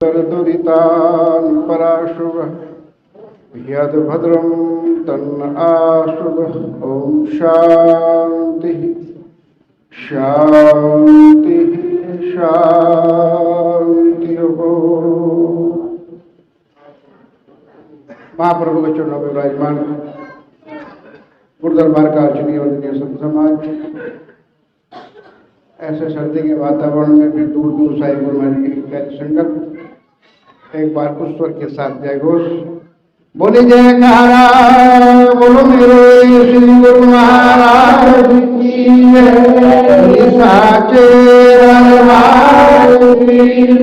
दुरितान् पराशुभः यद्भद्रं तन्न आशुभः। ॐ शांति शांति शांति। महाप्रभु के चरणों में विराजमान गुरुदरबार का अर्चनीय वंदनीय संत समाज, ऐसे सर्दी के वातावरण में भी दूर दूर साई गुरु महाराज की प्यारी संगत एक बार उस स्वर के साथ जय घोष बोले जयकारा बोलो मेरे श्री गुरु महाराज की जय। साचे दरबार की जय।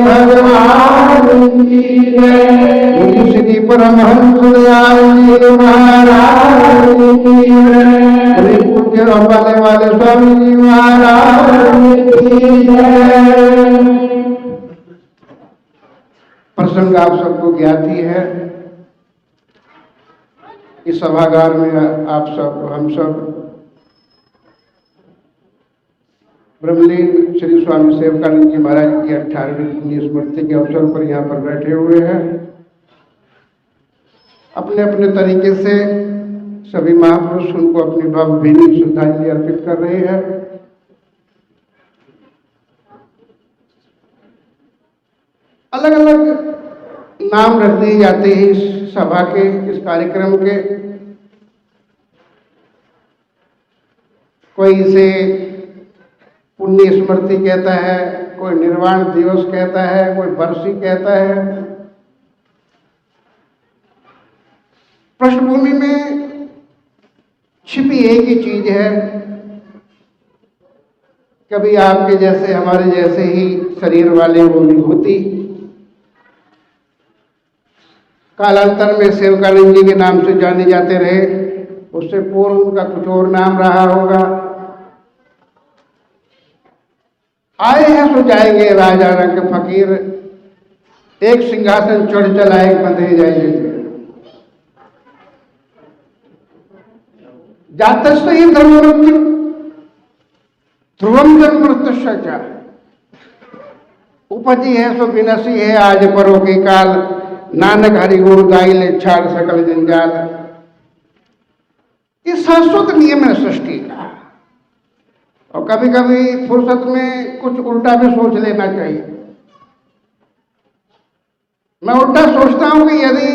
भगवान की जय। श्री परमहंस दयाल जी महाराज की जय। पूज्य वाले स्वामी जी महाराज की जय। प्रसंग आप सबको ज्ञात ही है। इस सभागार में आप सब हम सब ब्रह्मलीन श्री स्वामी सेवकानंद जी महाराज की 18वीं पुण्य स्मृति के अवसर पर यहाँ पर बैठे हुए हैं। अपने अपने तरीके से सभी महापुरुष उनको अपनी भावभीनी श्रद्धांजलि अर्पित कर रहे हैं। अलग अलग नाम रख दिए जाते हैं इस सभा के, इस कार्यक्रम के। कोई इसे पुण्य स्मृति कहता है, कोई निर्वाण दिवस कहता है, कोई बरसी कहता है। पृष्ठभूमि में छिपी एक ही चीज है। कभी आपके जैसे हमारे जैसे ही शरीर वाले वो विभूति कालांतर में सेवकानंद जी के नाम से जाने जाते रहे। उससे पूर्व उनका कुछ और नाम रहा होगा। आए हैं सो जाएंगे राजा रंग फकीर, एक सिंहासन चढ़ चलाए बंधे जाएंगे। जातस्य ही धर्ममृत्यु ध्रुवम जन्मृत्युश्च। उपजी है सो विनशी है आज परो के काल, नानक हरि गुरु गाइले छाड़ सकल जंजाल। ये शाश्वत नियम है सृष्टि का। और कभी कभी फुर्सत में कुछ उल्टा भी सोच लेना चाहिए। मैं उल्टा सोचता हूं कि यदि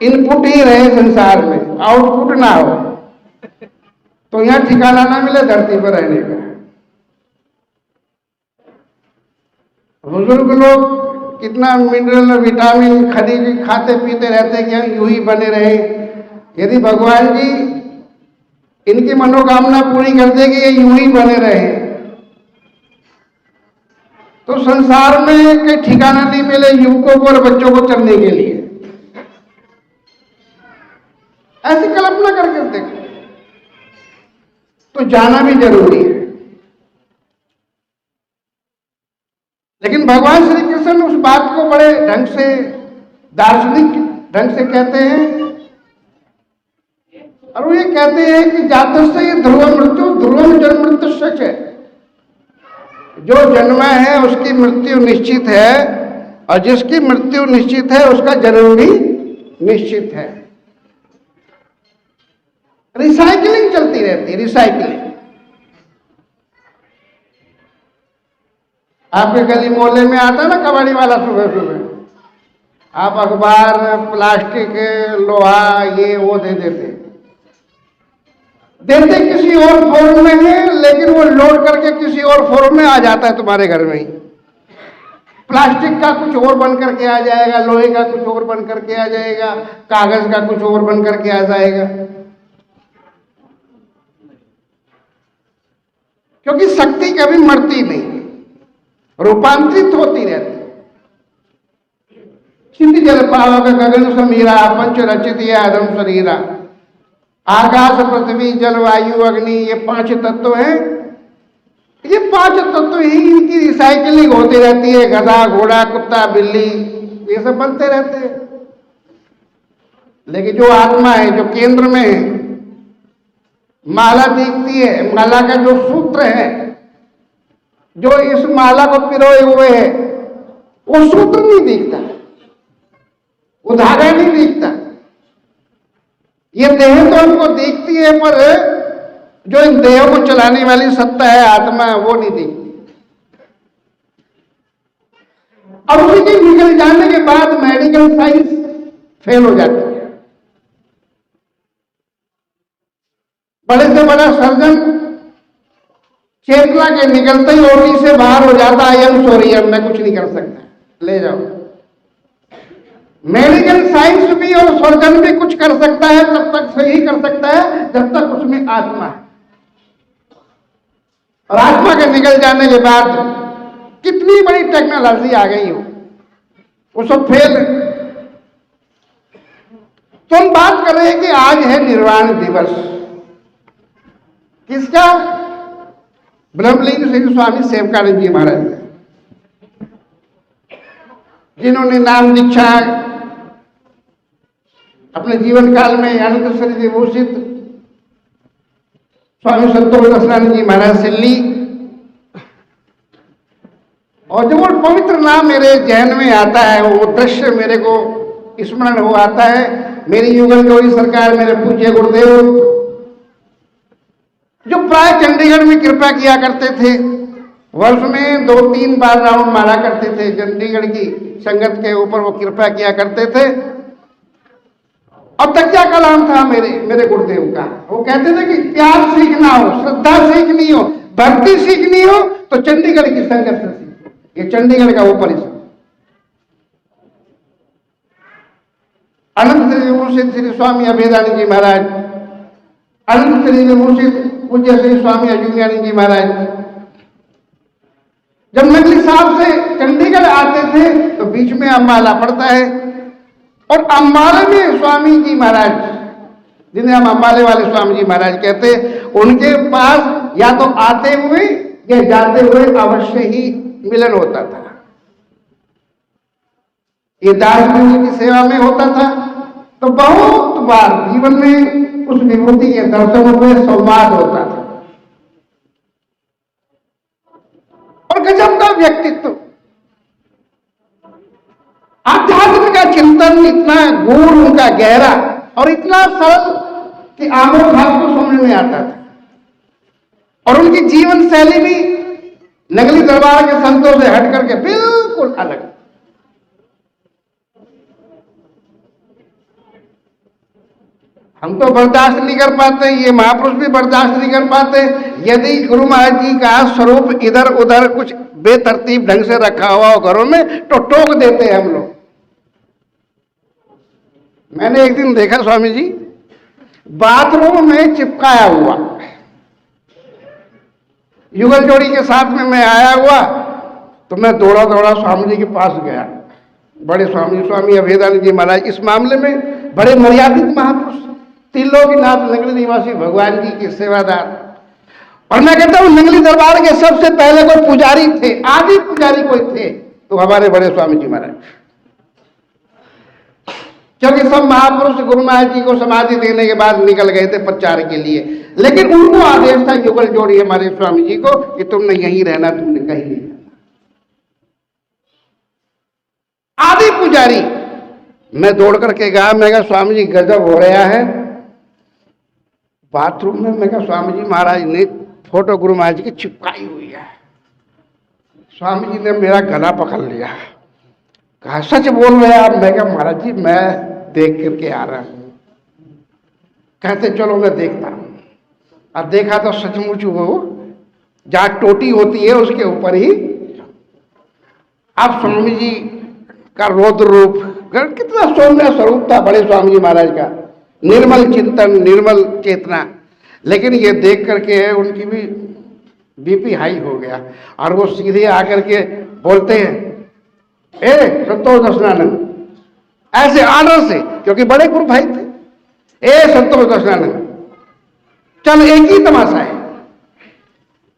इनपुट ही रहे संसार में, आउटपुट ना हो, तो यहां ठिकाना ना मिले धरती पर रहने का। बुजुर्ग लोग कितना मिनरल विटामिन खनिज खाते पीते रहते कि हम यूं ही बने रहे। यदि भगवान जी इनकी मनोकामना पूरी कर दे कि ये यूं ही बने रहे, तो संसार में कहीं ठिकाना नहीं मिले युवकों को और बच्चों को चलने के लिए। ऐसी कल्पना करके देखो तो जाना भी जरूरी है। लेकिन भगवान श्री कृष्ण उस बात को बड़े ढंग से, दार्शनिक ढंग से कहते हैं। और वो ये कहते हैं कि जातस्य ये ध्रुव मृत्यु ध्रुवम जन्म मृत्यु सच है। जो जन्मा है उसकी मृत्यु निश्चित है, और जिसकी मृत्यु निश्चित है उसका जन्म भी निश्चित है। रिसाइकलिंग चलती रहती है, रिसाइकलिंग। आपके गली मोहल्ले में आता ना कबाड़ी वाला सुबह सुबह, आप अखबार प्लास्टिक लोहा ये वो दे देते किसी और फॉर्म में है, लेकिन वो लोड करके किसी और फॉर्म में आ जाता है तुम्हारे घर में ही। प्लास्टिक का कुछ और बन करके आ जाएगा, लोहे का कुछ और बन करके आ जाएगा, कागज का कुछ और बन करके आ जाएगा। क्योंकि शक्ति कभी मरती नहीं, रूपांतरित होती रहती। चिंत जल पावक गगन समीरा, पंच रचित ये आदम शरीरा। आकाश पृथ्वी जल वायु अग्नि, ये 5 तत्व हैं। ये 5 तत्व ही इनकी रिसाइकलिंग होती रहती है। गधा घोड़ा कुत्ता बिल्ली ये सब बनते रहते हैं। लेकिन जो आत्मा है, जो केंद्र में है, माला दिखती है, माला का जो सूत्र है जो इस माला को पिरोए हुए है वो सूत्र नहीं दिखता, वो धागा नहीं दिखता। ये देह तो हमको दिखती है, पर जो इन देहों को चलाने वाली सत्ता है, आत्मा, वो नहीं दिखती। अब उसी के निकल जाने के बाद मेडिकल साइंस फेल हो जाती है। बड़े से बड़ा सर्जन चेतना के निकलते ही ओटी से बाहर हो जाता है, आई एम सॉरी, अब मैं कुछ नहीं कर सकता, ले जाओ। मेडिकल साइंस भी और सर्जन भी कुछ कर सकता है, तब तक सही कर सकता है जब तक उसमें आत्मा है। और आत्मा के निकल जाने के बाद कितनी बड़ी टेक्नोलॉजी आ गई हो, वो सब फेल है। तो हम बात कर रहे हैं कि आज है निर्वाण दिवस। किसका? ब्रह्मलीन श्री स्वामी सेवकानंद जी महाराज, जिन्होंने नाम दीक्षा अपने जीवन काल में अनंत श्री विभूषित स्वामी संतोष दर्शनानंद जी महाराज से ली। और जब वो पवित्र नाम मेरे जहन में आता है, वो दृश्य मेरे को स्मरण हो आता है। मेरी युगल जोड़ी सरकार, मेरे पूज्य गुरुदेव, जो प्राय चंडीगढ़ में कृपा किया करते थे, वर्ष में 2-3 बार राउंड मारा करते थे, चंडीगढ़ की संगत के ऊपर वो कृपा किया करते थे। और तकिया कलाम था मेरे गुरुदेव का। वो कहते थे कि प्यार सीखना हो, श्रद्धा सीखनी हो, भक्ति सीखनी हो तो चंडीगढ़ की संगत से सीखो। ये चंडीगढ़ का वो परिसर। अनंत श्री विभूषित श्री स्वामी अभेदानंद जी महाराज, अनंत श्री विभूषित पूज्य श्री स्वामी अजूनियानंद जी महाराज, जब नगली साहब से चंडीगढ़ आते थे तो बीच में अम्बाला पड़ता है, और अम्बाले में स्वामी जी महाराज, जिन्हें हम अम्बाले वाले स्वामी जी महाराज कहते, उनके पास या तो आते हुए या जाते हुए अवश्य ही मिलन होता था। ये दास गुरु की सेवा में होता था, तो बहुत बार जीवन में उस विभूति के दर्शन हुए, संवाद होता था। और गजब का व्यक्तित्व, आध्यात्म का चिंतन इतना गूढ़, उनका गहरा और इतना सरल कि आमों भाव को समझ में आता था। और उनकी जीवन शैली भी नगली दरबार के संतों से हट करके बिल्कुल अलग। हम तो बर्दाश्त नहीं कर पाते, ये महापुरुष भी बर्दाश्त नहीं कर पाते यदि गुरु महाराज जी का स्वरूप इधर उधर कुछ बेतरतीब ढंग से रखा हुआ हो घरों में, तो टोक देते हैं हम लोग। मैंने एक दिन देखा स्वामी जी बाथरूम में चिपकाया हुआ, युगल जोड़ी के साथ में मैं आया हुआ, तो मैं दौड़ा दौड़ा स्वामी जी के पास गया। बड़े स्वामी अभेदानंद जी महाराज इस मामले में बड़े मर्यादित महापुरुष, त्रिलोकीनाथ नगली निवासी भगवान जी के सेवादार। और मैं कहता हूं नगली दरबार के सबसे पहले कोई पुजारी थे, आदि पुजारी कोई थे, तो हमारे बड़े स्वामी जी महाराज। क्योंकि सब महापुरुष गुरु महाराज जी को समाधि देने के बाद निकल गए थे प्रचार के लिए, लेकिन उनको आदेश था युगल जोड़ी हमारे स्वामी जी को कि तुमने यहीं रहना, तुमने कहीं नहीं रहना। आदि पुजारी। मैं दौड़ करके गया, मैं कहा स्वामी जी गजब हो रहा है बाथरूम में। मैं कहा स्वामी जी महाराज ने फोटो गुरु महाराज जी की चिपकाई हुई है। स्वामी जी ने मेरा गला पकड़ लिया, कहा सच बोल रहे आप? मैं कहा महाराज जी मैं देख करके आ रहा हूं। कहते चलो मैं देखता हूं। अब देखा तो सचमुच वो जहां टोटी होती है उसके ऊपर ही आप स्वामी जी का रौद्र रूप, कितना सौम्य स्वरूप था बड़े स्वामी जी महाराज का, निर्मल चिंतन, निर्मल चेतना। लेकिन ये देख करके उनकी भी बीपी हाई हो गया और वो सीधे आकर के बोलते हैं, ए संतोष दर्शनानंद, ऐसे आदर से, क्योंकि बड़े गुरु भाई थे, ए संतोष दर्शनानंद चल एक ही तमाशा है।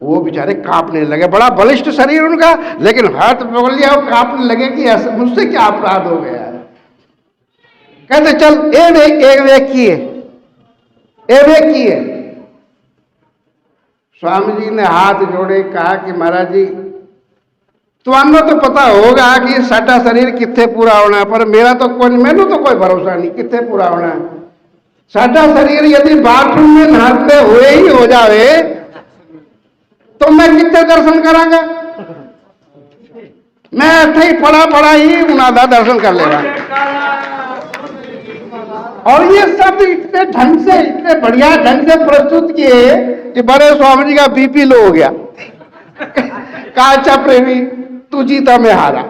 वो बेचारे कांपने लगे, बड़ा बलिष्ठ शरीर उनका, लेकिन हाथ पकड़ लिया, वो कांपने लगे कि ऐसे मुझसे क्या अपराध हो गया। कहते चल एक वेक किए। स्वामी जी ने हाथ जोड़े, कहा कि महाराज जी तुहानू तो पता होगा कि साडा शरीर कित्थे पूरा होना, पर मेरा तो कोई, मैनू तो कोई भरोसा नहीं कित्थे पूरा होना। साडा शरीर यदि बाथरूम में नहाते हुए ही हो जाए तो मैं कित्थे दर्शन करांगा? मैं इत्थे ही पड़ा ही उन्हां दा दर्शन कर लेगा। और ये सब इतने ढंग से, इतने बढ़िया ढंग से प्रस्तुत किए कि बड़े स्वामी जी का बीपी लो हो गया। का अच्छा प्रेमी तू जीता मैं हारा।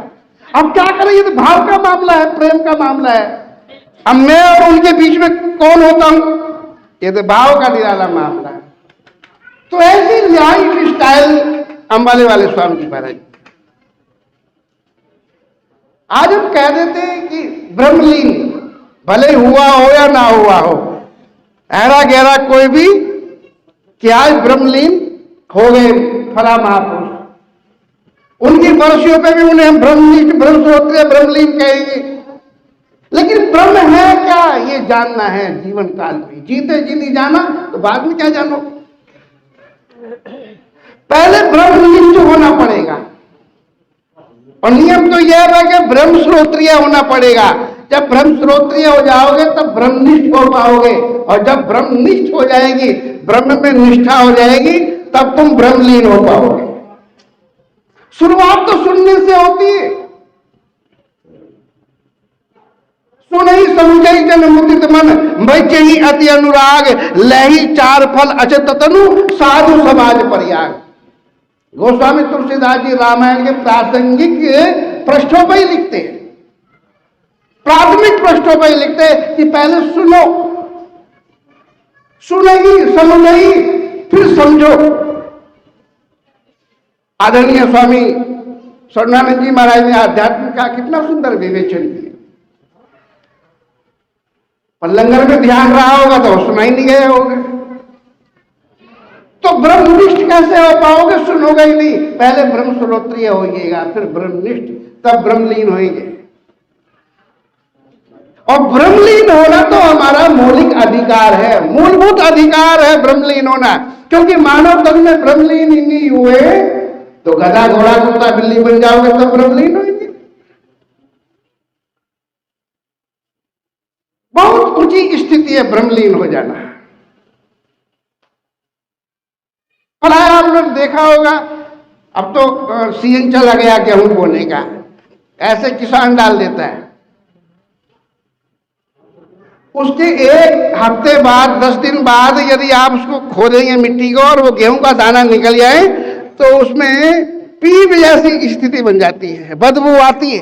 अब क्या करें, ये तो भाव का मामला है, प्रेम का मामला है। अब मैं और उनके बीच में कौन होता हूं? ये तो भाव का निराला मामला है। तो ऐसी लाइफ स्टाइल अंबाले वाले स्वामी जी महाराज। आज हम कह देते हैं कि ब्रह्मलीन भले हुआ हो या ना हुआ हो, ऐरा गहरा कोई भी कि आज ब्रह्मलीन हो गए फला महापुरुष, उनकी वर्षियों पे भी उन्हें हम ब्रह्मनिष्ठ, ब्रह्मश्रोत्रिय, ब्रह्मलीन कहेंगे। लेकिन ब्रह्म है क्या, ये जानना है जीवन काल में। जीते जी नहीं जाना तो बाद में क्या जानो। पहले ब्रह्मनिष्ठ होना पड़ेगा, और नियम तो यह है कि ब्रह्मश्रोत्रिय होना पड़ेगा। जब ब्रह्मश्रोत्रिय हो जाओगे तब ब्रह्मनिष्ठ हो पाओगे, और जब ब्रह्मनिष्ठ हो जाएगी, ब्रह्म में निष्ठा हो जाएगी, तब तुम ब्रह्मलीन हो पाओगे। शुरुआत तो सुनने से होती है। सुनई समझई जन मुदित मन, भजहि अति अनुराग, लही चार फल अचत तनु, साधु समाज परियाग। गोस्वामी तुलसीदास जी रामायण के प्रासंगिक पृष्ठों पर ही लिखते हैं, प्राथमिक पृष्ठों पर ही लिखते हैं कि पहले सुनो, सुनेगी समझेगी फिर समझो। आदरणीय स्वामी स्वर्णानंद जी महाराज ने आध्यात्म का कितना सुंदर विवेचन किया। पर लंगर में ध्यान रहा होगा तो सुना ही नहीं गए होगे। तो ब्रह्मनिष्ठ कैसे हो पाओगे? सुनोगे ही नहीं। पहले ब्रह्म श्रोत्रिय होइएगा, फिर ब्रह्मनिष्ठ, तब ब्रह्मलीन होइए। और ब्रह्मलीन होना तो हमारा मौलिक अधिकार है, मूलभूत अधिकार है ब्रह्मलीन होना। क्योंकि मानव तन में ब्रह्मलीन ही नहीं हुए तो गधा घोड़ा कुत्ता बिल्ली बन जाओगे तब ब्रह्मलीन होंगे। बहुत ऊंची स्थिति है ब्रह्मलीन हो जाना। और आपने देखा होगा, अब तो सीजन चला गया गेहूं बोने का, ऐसे किसान डाल देता है, उसके एक हफ्ते बाद 10 दिन बाद यदि आप उसको खोदेंगे मिट्टी को और वो गेहूं का दाना निकल जाए तो उसमें पीप जैसी स्थिति बन जाती है, बदबू आती है।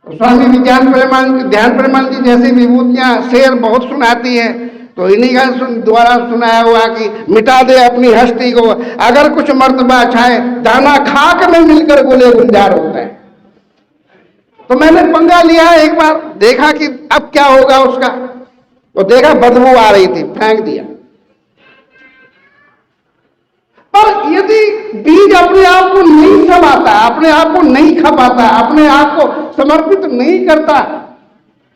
स्वामी विज्ञान ध्यान प्रेमानंद जी जैसी विभूतियां शेर बहुत सुनाती है, तो इन्हीं का द्वारा सुनाया हुआ कि मिटा दे अपनी हस्ती को, अगर कुछ मर्तबा छाए, दाना खाक में मिलकर गुले गुलजार होता है। तो मैंने पंगा लिया एक बार, देखा कि अब क्या होगा उसका, तो देखा बदबू आ रही थी, फेंक दिया। पर यदि बीज अपने आप को नहीं समाता, अपने आप को नहीं खपाता, अपने आप को समर्पित नहीं करता,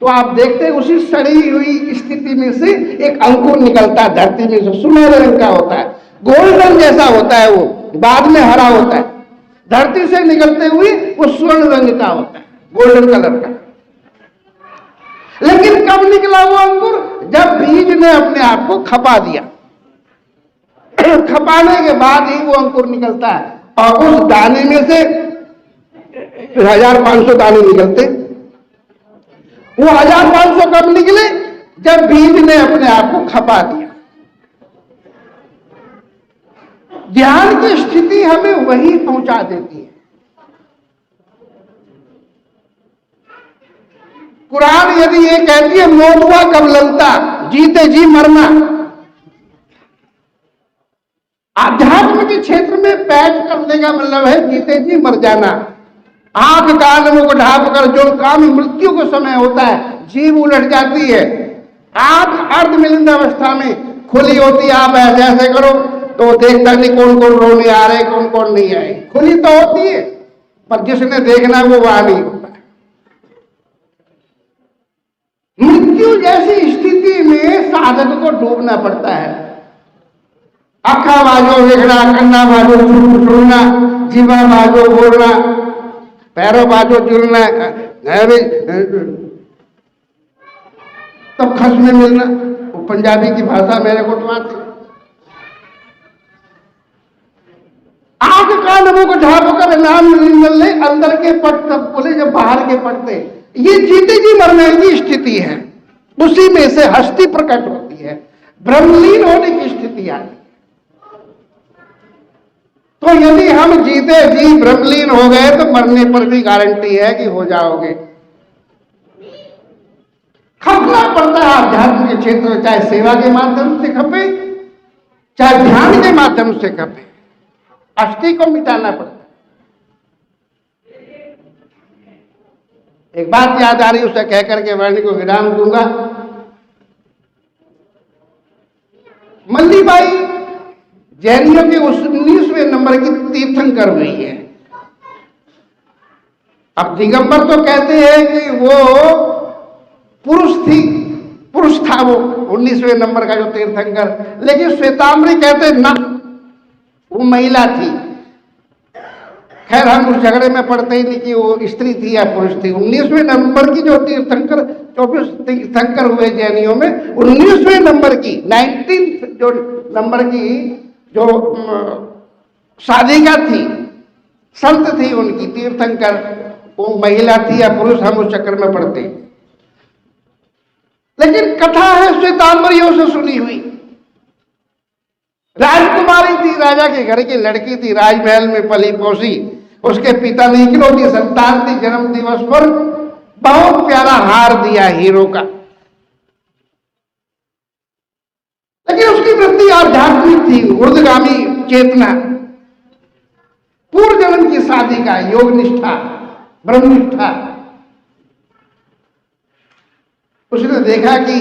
तो आप देखते उसी सड़ी हुई स्थिति में से एक अंकुर निकलता है धरती में, जो सुनहरे रंग का होता है, गोल्डन जैसा होता है, वो बाद में हरा होता है। धरती से निकलते हुए वो स्वर्ण रंग का होता है, गोल्डन कलर का। लेकिन कब निकला वो अंकुर? जब बीज ने अपने आप को खपा दिया। खपाने के बाद ही वो अंकुर निकलता है, और उस दाने में से 1500 दाने निकलते। वो 1500 कब निकले? जब बीज ने अपने आप को खपा दिया। ध्यान की स्थिति हमें वही पहुंचा देती है। कुरान यदि ये कहती है मौत हुआ कब लगता, जीते जी मरना, आध्यात्म के क्षेत्र में पैठ करने का मतलब है जीते जी मर जाना। आंख कान मुख ढाप कर जो काम मृत्यु को समय होता है, जीव उलट जाती है। आंख अर्ध मिलिंद अवस्था में खुली होती है, आप ऐसे ऐसे करो तो देखता नहीं कौन कौन रोने आ रहे, कौन कौन नहीं आए। खुली तो होती है, पर जिसने देखना वो वहां नहीं होता। मृत्यु जैसी स्थिति में साधक को डूबना पड़ता है। आखा बाजो वेखड़ा, कन्ना बाजो सुनना, जीवा बाजो बोलना, पैरों बाजो जुलना, तब खस में मिलना। वो पंजाबी की भाषा मेरे को तो आती। आंख कान मुंह ढाप कर नाम ले, अंदर के पट तब बोले जब बाहर के पटते। ये जीते जी मरने की स्थिति है, उसी में से हस्ती प्रकट होती है, ब्रह्मलीन होने की स्थिति आती है। तो यदि हम जीते जी ब्रह्मलीन हो गए तो मरने पर भी गारंटी है कि हो जाओगे। खपना पड़ता है आध्यात्म के क्षेत्र में, चाहे सेवा के माध्यम से खपे, चाहे ध्यान के माध्यम से खपे, अस्थि को मिटाना पड़ता है। एक बात याद आ रही, उसे कहकर के वाणी को विराम दूंगा। मल्लीबाई जैनियों के 19वें नंबर की तीर्थंकर हुई है। अब दिगंबर तो कहते हैं कि वो पुरुष था वो 19वें नंबर का जो तीर्थंकर, लेकिन श्वेतांबरी कहते ना, वो महिला थी। खैर हम उस झगड़े में पड़ते ही नहीं कि वो स्त्री थी या पुरुष थी। 19वें नंबर की जो तीर्थंकर, 24 तीर्थंकर हुए जैनियों में, 19वें नंबर की 19th जो नंबर की जो साधिका थी, संत थी उनकी तीर्थंकर, वो महिला थी या पुरुष, हम उस चक्कर में पड़ते। लेकिन कथा है श्वेतांबरियों से सुनी हुई। राजकुमारी थी, राजा के घर की लड़की थी, राजमहल में पली पोसी। उसके पिता ने इकलौती संतान थी, जन्म दिवस पर बहुत प्यारा हार दिया हीरो का। लेकिन उसकी वृत्ति आध्यात्मिक थी, ऊर्ध्वगामी चेतना, पूर्व जन्म की साधिका, योग निष्ठा, ब्रह्मनिष्ठा। उसने देखा कि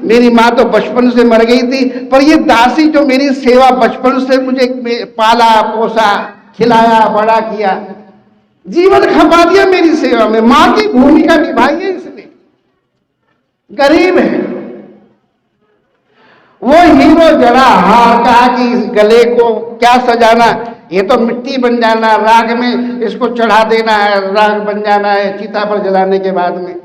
मेरी माँ तो बचपन से मर गई थी, पर ये दासी जो मेरी सेवा बचपन से मुझे पाला पोसा, खिलाया, बड़ा किया, जीवन खपा दिया मेरी सेवा में, माँ की भूमिका निभाई है इसने, गरीब है। वो हीरो जड़ा हार, कहा कि इस गले को क्या सजाना, ये तो मिट्टी बन जाना, राग में इसको चढ़ा देना है, राग बन जाना है चिता पर जलाने के बाद में।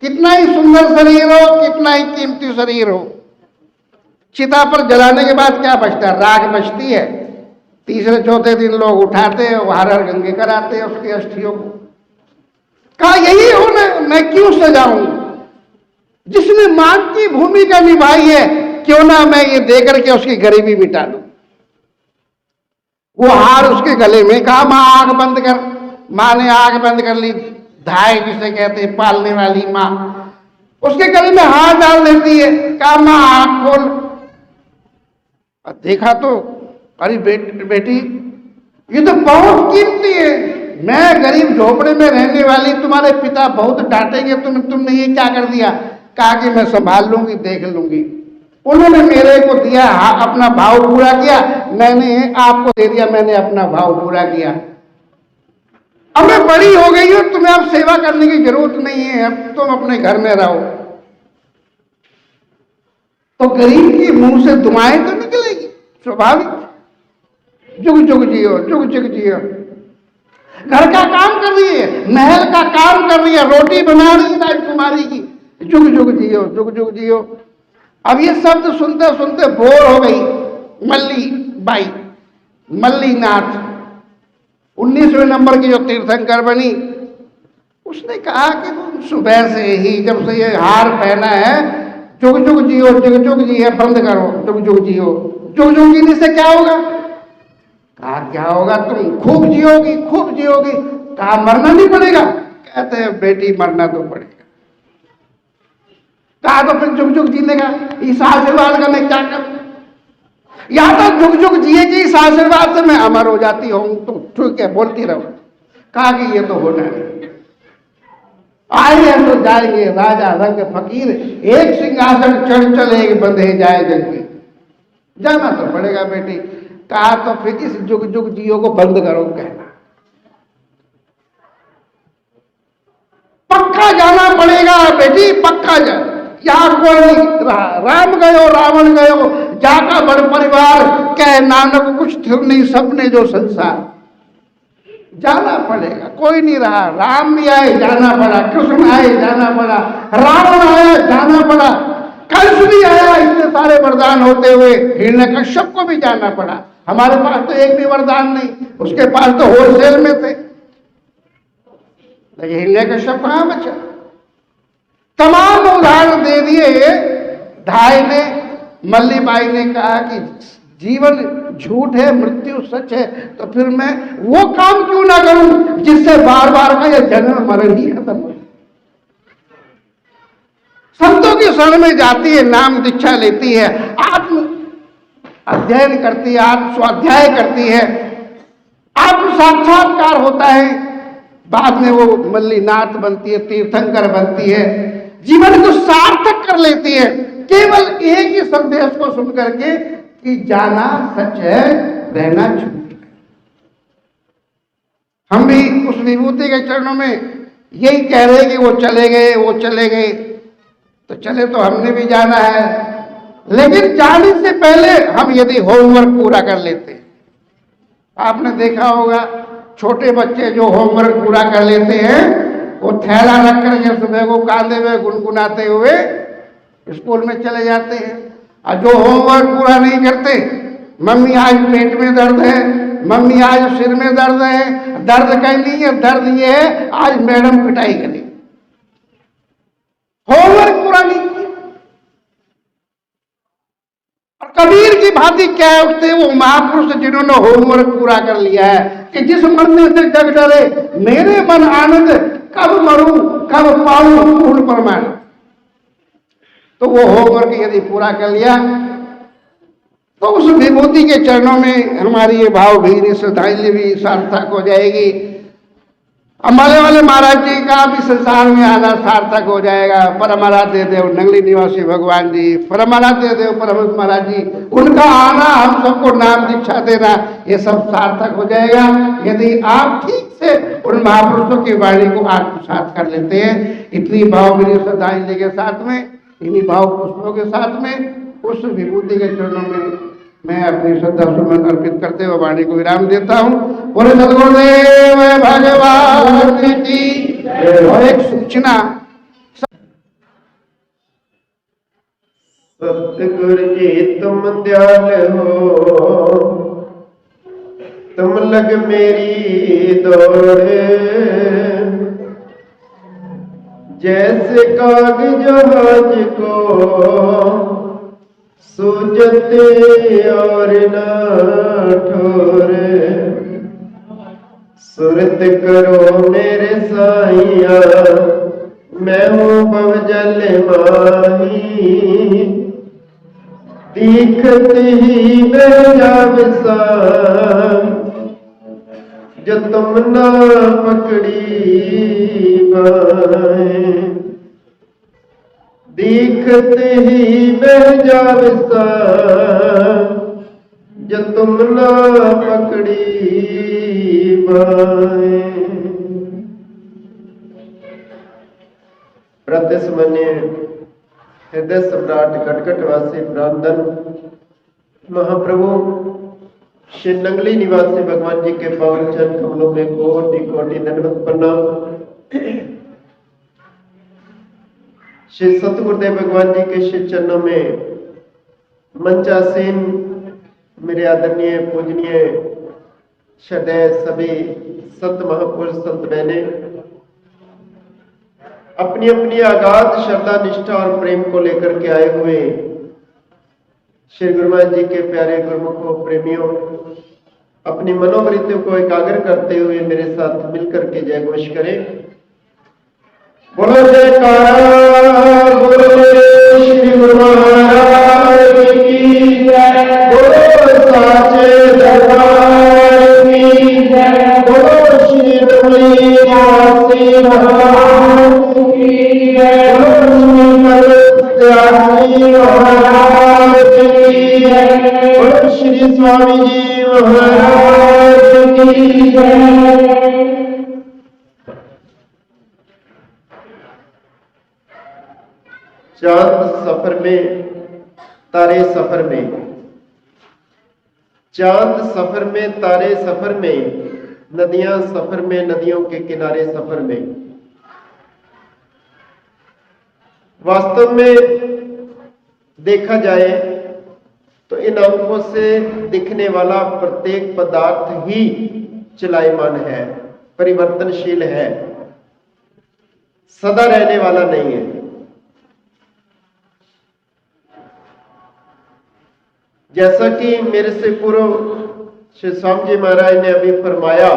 कितना ही सुंदर शरीर हो, कितना ही कीमती शरीर हो, चिता पर जलाने के बाद क्या बचता है? राख बचती है। तीसरे चौथे दिन लोग उठाते हैं, हर हर गंगे कराते हैं उसकी अस्थियों को। कहा यही हो ना, मैं क्यों सजाऊं? जिसने मां की भूमिका निभाई है, क्यों ना मैं ये देकर के उसकी गरीबी मिटा दूं। वो हार उसके गले में, कहा मां आंख बंद कर। मां ने आंख बंद कर ली, धाय जिसे कहते हैं पालने वाली मां, उसके गले में हाथ डाल देती है, कहा मां आंख खोल। देखा तो अरे बेटी ये तो बहुत कीमती है, मैं गरीब झोपड़े में रहने वाली, तुम्हारे पिता बहुत डांटेंगे, तुमने ये क्या कर दिया? कहा कि मैं संभाल लूंगी, देख लूंगी। उन्होंने मेरे को दिया, अपना भाव पूरा किया, मैंने आपको दे दिया, मैंने अपना भाव पूरा किया। अब मैं बड़ी हो गई हूं, तुम्हें अब सेवा करने की जरूरत नहीं है, अब तुम अपने घर में रहो। तो गरीब के मुंह से दुआएं तो निकलेगी, स्वाभाविक। जुग जुग जियो, जुग जुग जियो। घर का काम कर रही है, महल का काम कर रही है, रोटी बना रही है राजकुमारी की, जुग जुग जियो, जुग जुग जियो। अब ये शब्द सुनते सुनते बोर हो गई मल्ली बाई, मल्ली नाथ, 19वें नंबर की जो तीर्थंकर बनी। उसने कहा कि तुम सुबह से ही जब से ये हार पहना है, जुग जुग जियो, जुग जुग जियो बंद करो, जुग जुग जियो। जुग जुग जीने से क्या होगा? कहा क्या होगा? तुम खूब जियोगी, खूब जियोगी। कहा मरना नहीं पड़ेगा? कहते हैं बेटी मरना तो पड़ेगा। कहा तो फिर जुग जुग जीने का इस आशीर्वाद का मैं क्या करूं? या तो जुग जुग जिएगी इस आशीर्वाद से मैं अमर हो जाती हूं, तो ठीक है बोलती रहो। कहा कि ये तो होना नहीं, आए तो जाएंगे राजा रंग फकीर, एक सिंहासन चढ़ चले एक बंधे जाए जग में, जाना तो पड़ेगा बेटी। कहा तो फिर इस जुग जुग जियो को बंद करो कहना, पक्का जाना पड़ेगा बेटी, पक्का जा। यहां कोई नहीं रहा, राम गयो रावण गयो, जाका बड़ परिवार कह नानक कुछ थिर नहीं सपने जो संसार। जाना पड़ेगा, कोई नहीं रहा। राम भी आए जाना पड़ा, कृष्ण आए जाना पड़ा, रावण आया जाना पड़ा, कंस भी आया इतने सारे वरदान होते हुए, हिरण्यकश्यप को भी जाना पड़ा। हमारे पास तो एक भी वरदान नहीं, उसके पास तो होलसेल में थे, लेकिन हिरण्यकश्यप कहां बचा। तमाम उदाहरण दे दिए। धाय ने, मल्लीबाई ने कहा कि जीवन झूठ है, मृत्यु सच है, तो फिर मैं वो काम क्यों ना करूं जिससे बार बार का यह जन्म मरण ही खत्म हो। संतों की शरण में जाती है, नाम दीक्षा लेती है, आत्म अध्ययन करती है, आत्म स्वाध्याय करती है, आत्म साक्षात्कार होता है, बाद में वो मल्लीनाथ बनती है, तीर्थंकर बनती है, जीवन को सार्थक कर लेती है, केवल एक ही संदेश को सुन करके कि जाना सच है, रहना झूठ है। हम भी उस विभूति के चरणों में यही कह रहे कि वो चले गए, वो चले गए, तो चले तो हमने भी जाना है, लेकिन जाने से पहले हम यदि होमवर्क पूरा कर लेते। आपने देखा होगा छोटे बच्चे जो होमवर्क पूरा कर लेते हैं, वो थैला रख करके सुबह को कांधे में गुनगुनाते हुए स्कूल में चले जाते हैं। और जो होमवर्क पूरा नहीं करते, मम्मी आज पेट में दर्द है, मम्मी आज सिर में दर्द है, दर्द कहीं नहीं है, दर्द ये है आज मैडम पिटाई करेगी, होमवर्क पूरा नहीं किया। और कबीर की भांति कह उठते वो महापुरुष जिन्होंने होमवर्क पूरा कर लिया है कि जिस मरने से जग डरे मेरे मन आनंद, कब मरूं कब पाऊं पूर्ण प्रमाण। तो वो होमवर्क यदि पूरा कर लिया तो उस विभूति के चरणों में हमारी ये भावभीनी श्रद्धांजलि भी सार्थक हो जाएगी। अम्बाले वाले महाराज जी का भी संसार में आना सार्थक हो जाएगा। परमाराध्य देव नंगली निवासी भगवान जी, परमाराध्य देव परमहंस महाराज जी, उनका आना, हम सबको नाम दीक्षा देना, ये सब सार्थक हो जाएगा यदि आप ठीक से उन महापुरुषों की वाणी को आत्मसात कर लेते हैं। इतनी भावभीनी श्रद्धांजलि के साथ में, इन्हीं भाव पुष्पों के साथ में उस विभूति के चरणों में मैं अपनी श्रद्धा सुमन अर्पित करते हुए वाणी को विराम देता हूँ। बोले सद्गुरुदेव भगवान की। और एक सूचना, सतगुरु जी तुम दयाल हो, तुम लग मेरी दौड़, जैसे कागज जहाज को सूझते और न ठोर। सुरत करो मेरे साइया, मैं हूँ भवजल माही, दीखत ही बह जावसा जो तुम ना पकड़ी बाएं। दीखत ही बह जावसा जो तुम ना पकड़ी बाएं। प्रदेश मन्य हृदय सम्राट कटकटवासी ब्राह्मण महाप्रभु श्री नंगली निवासी भगवान जी के पावन चरण कमलों में कोटि कोटि दंडवत प्रणाम। श्री सतगुरुदेव भगवान जी के श्री चरणों में मंचासीन मेरे आदरणीय पूजनीय श्रद्धेय सभी संत महापुरुष संत बहने अपनी अपनी अगाध श्रद्धा निष्ठा और प्रेम को लेकर के आए हुए श्री गुरु महाराज जी के प्यारे गुरुमुखों प्रेमियों, अपनी मनोवृत्तियों को एकाग्र करते हुए मेरे साथ मिलकर के जय घोष करें। बोलो जयकारा बोलो श्री गुरु महाराज की जय, बोलो साचे दरबार की जय, बोलो श्री नंगली निवासी भगवान की जय, बोलो श्री महाराज की जय, बोलो श्री स्वामी जी महाराज की जय। चांद सफर में तारे सफर में, चांद सफर में, तारे सफर में, नदियां सफर में, नदियों के किनारे सफर में। वास्तव में देखा जाए तो इन अंकों से दिखने वाला प्रत्येक पदार्थ ही चलायमान है, परिवर्तनशील है, सदा रहने वाला नहीं है। जैसा कि मेरे से पूर्व श्री स्वामी जी महाराज ने अभी फरमाया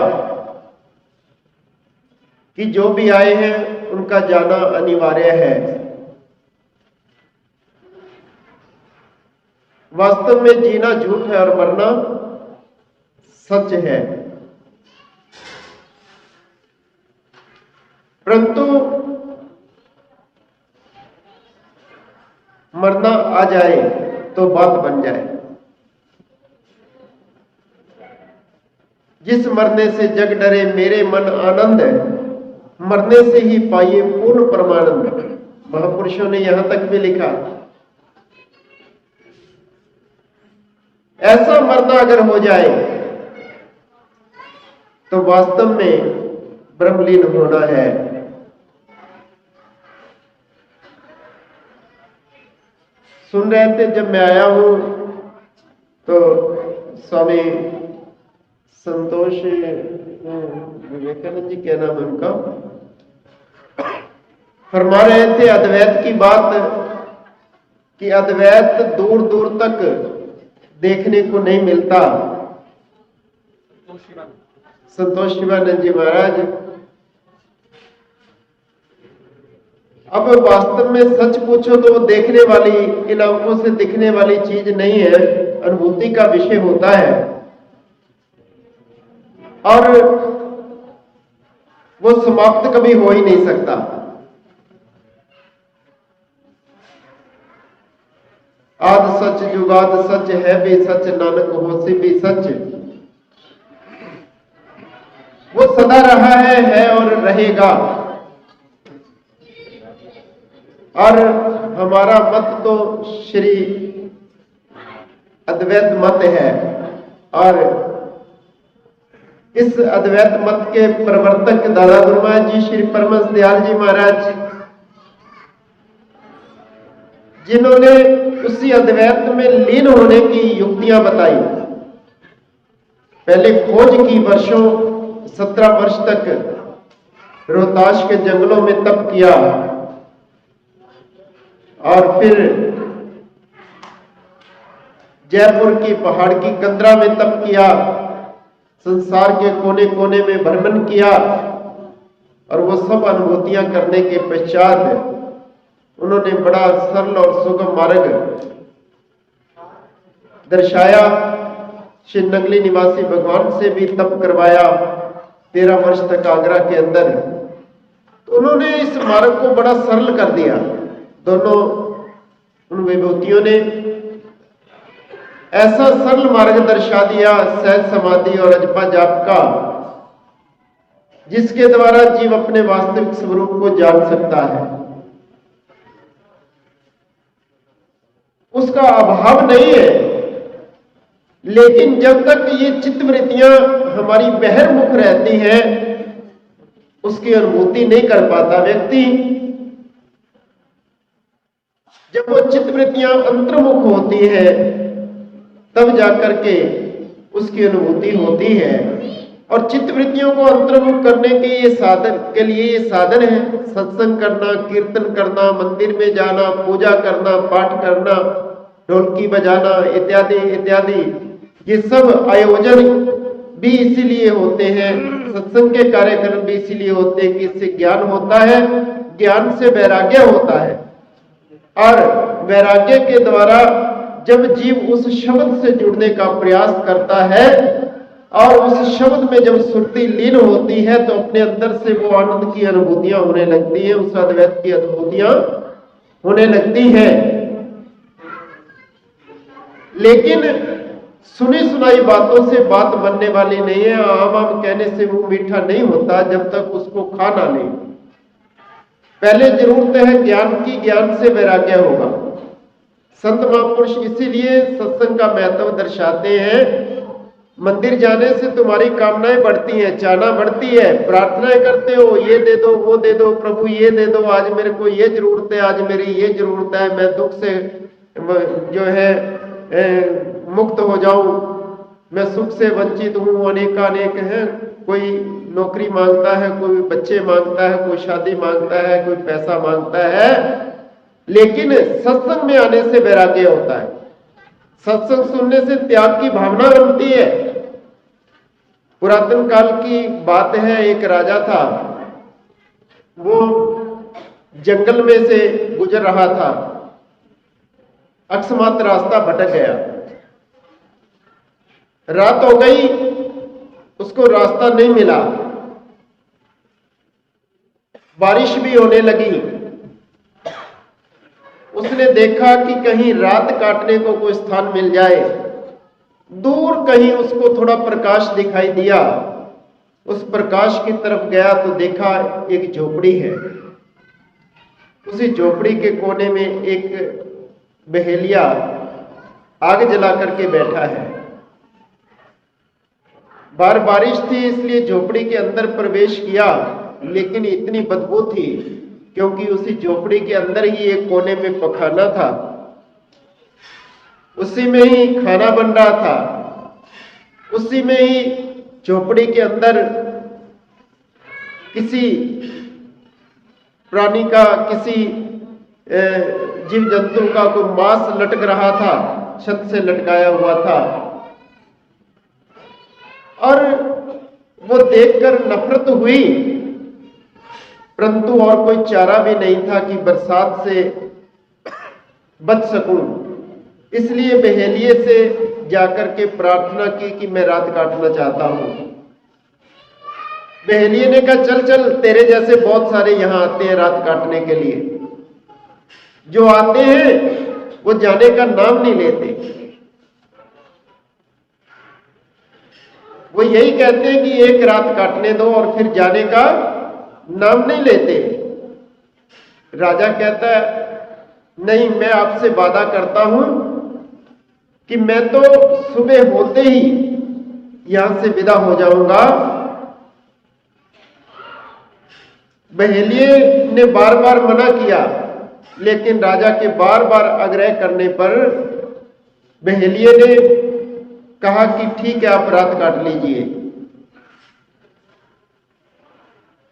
कि जो भी आए हैं उनका जाना अनिवार्य है। वास्तव में जीना झूठ है और मरना सच है। परंतु मरना आ जाए तो बात बन जाए। जिस मरने से जग डरे मेरे मन आनंद, मरने से ही पाइए पूर्ण परमानंद। महापुरुषों ने यहां तक भी लिखा। ऐसा मरना अगर हो जाए तो वास्तव में ब्रह्मलीन होना है। सुन रहे थे जब मैं आया हूं तो स्वामी संतोष विवेकानंद जी, क्या नाम है उनका, फरमा रहे थे अद्वैत की बात कि अद्वैत दूर दूर तक देखने को नहीं मिलता। संतोष शिवानंद जी महाराज, अब वास्तव में सच पूछो तो वो देखने वाली, इन आंखों से दिखने वाली चीज नहीं है, अनुभूति का विषय होता है और वो समाप्त कभी हो ही नहीं सकता। आद सच जुगाद सच है भी सच, नानक होसी भी सच। वो सदा रहा है और रहेगा। और हमारा मत तो श्री अद्वैत मत है और इस अद्वैत मत के प्रवर्तक दादा गुरु महाराज जी श्री परमहंस दयाल जी महाराज, जिन्होंने उसी अद्वैत में लीन होने की युक्तियां बताई। पहले खोज की, वर्षों 17 वर्ष तक रोहताश के जंगलों में तप किया और फिर जयपुर की पहाड़ की कंदरा में तप किया, संसार के कोने कोने में भ्रमण किया और वो सब अनुभूतियां करने के पश्चात उन्होंने बड़ा सरल और सुगम मार्ग दर्शाया। श्री नगली निवासी भगवान से भी तप करवाया 13 वर्ष तक आगरा के अंदर। तो उन्होंने इस मार्ग को बड़ा सरल कर दिया। दोनों उन विभूतियों ने ऐसा सरल मार्ग दर्शा दिया, सहज समाधि और अजपा जाप का, जिसके द्वारा जीव अपने वास्तविक स्वरूप को जान सकता है। उसका अभाव नहीं है, लेकिन जब तक ये चित्तवृत्तियां हमारी बहिर्मुख रहती हैं उसकी अनुभूति नहीं कर पाता व्यक्ति। जब वो चित्तवृत्तियां अंतर्मुख होती है तब जाकर के उसकी अनुभूति होती है। और चित्तवृत्तियों को अंतर्मुख करने के लिए ये साधन है सत्संग करना, कीर्तन करना, मंदिर में जाना, पूजा करना, पाठ करना, ढोलकी बजाना इत्यादि इत्यादि। ये सब आयोजन भी इसीलिए होते हैं, सत्संग के कार्यक्रम भी इसीलिए होते हैं कि इससे ज्ञान होता है, ज्ञान से वैराग्य होता है और वैराग्य के द्वारा जब जीव उस शब्द से जुड़ने का प्रयास करता है और उस शब्द में जब सुरती लीन होती है तो अपने अंदर से वो आनंद की अनुभूतियां होने लगती हैं, उस अद्वैत की अनुभूतियां होने लगती हैं। लेकिन सुनी सुनाई बातों से बात बनने वाली नहीं है। आम आम कहने से मुंह मीठा नहीं होता जब तक उसको खा ना ले। पहले जरूरत है ज्ञान की, ज्ञान से वैराग्य होगा। संत महापुरुष इसीलिए सत्संग का महत्व दर्शाते हैं। मंदिर जाने से तुम्हारी कामनाएं बढ़ती हैं, चाहना बढ़ती है, प्रार्थनाएं करते हो, ये दे दो, वो दे दो, प्रभु ये दे दो, आज मेरे को ये जरूरत है, आज मेरी ये जरूरत है, मैं दुख से जो है मुक्त हो जाऊं, मैं सुख से वंचित हूं। अनेकानेक है, कोई नौकरी मांगता है, कोई बच्चे मांगता है, कोई शादी मांगता है, कोई पैसा मांगता है, लेकिन सत्संग में आने से वैराग्य होता है। सत्संग सुनने से त्याग की भावना बनती है। पुरातन काल की बात है, एक राजा था, वो जंगल में से गुजर रहा था, अकस्मात रास्ता भटक गया, रात हो गई, उसको रास्ता नहीं मिला, बारिश भी होने लगी। उसने देखा कि कहीं रात काटने को कोई स्थान मिल जाए। दूर कहीं उसको थोड़ा प्रकाश दिखाई दिया, उस प्रकाश की तरफ गया तो देखा एक झोपड़ी है। उसी झोपड़ी के कोने में एक बहेलिया आग जला करके बैठा है। बारिश थी इसलिए झोपड़ी के अंदर प्रवेश किया, लेकिन इतनी बदबू थी क्योंकि उसी झोपड़ी के अंदर ही एक कोने में पखाना था, उसी में ही खाना बन रहा था, उसी में ही झोपड़ी के अंदर किसी प्राणी का, किसी जीव जंतु का कोई मांस लटक रहा था, छत से लटकाया हुआ था। और वो देखकर नफरत हुई, परंतु और कोई चारा भी नहीं था कि बरसात से बच सकूं। इसलिए बहेलिए से जाकर के प्रार्थना की कि मैं रात काटना चाहता हूं। बहेलिए ने कहा चल चल, तेरे जैसे बहुत सारे यहां आते हैं रात काटने के लिए। जो आते हैं वो जाने का नाम नहीं लेते, वो यही कहते हैं कि एक रात काटने दो और फिर जाने का नाम नहीं लेते। राजा कहता है नहीं, मैं आपसे वादा करता हूं कि मैं तो सुबह होते ही यहां से विदा हो जाऊंगा। बहेलिए ने बार बार मना किया, लेकिन राजा के बार बार आग्रह करने पर बहेलिए ने कहा कि ठीक है, आप रात काट लीजिए।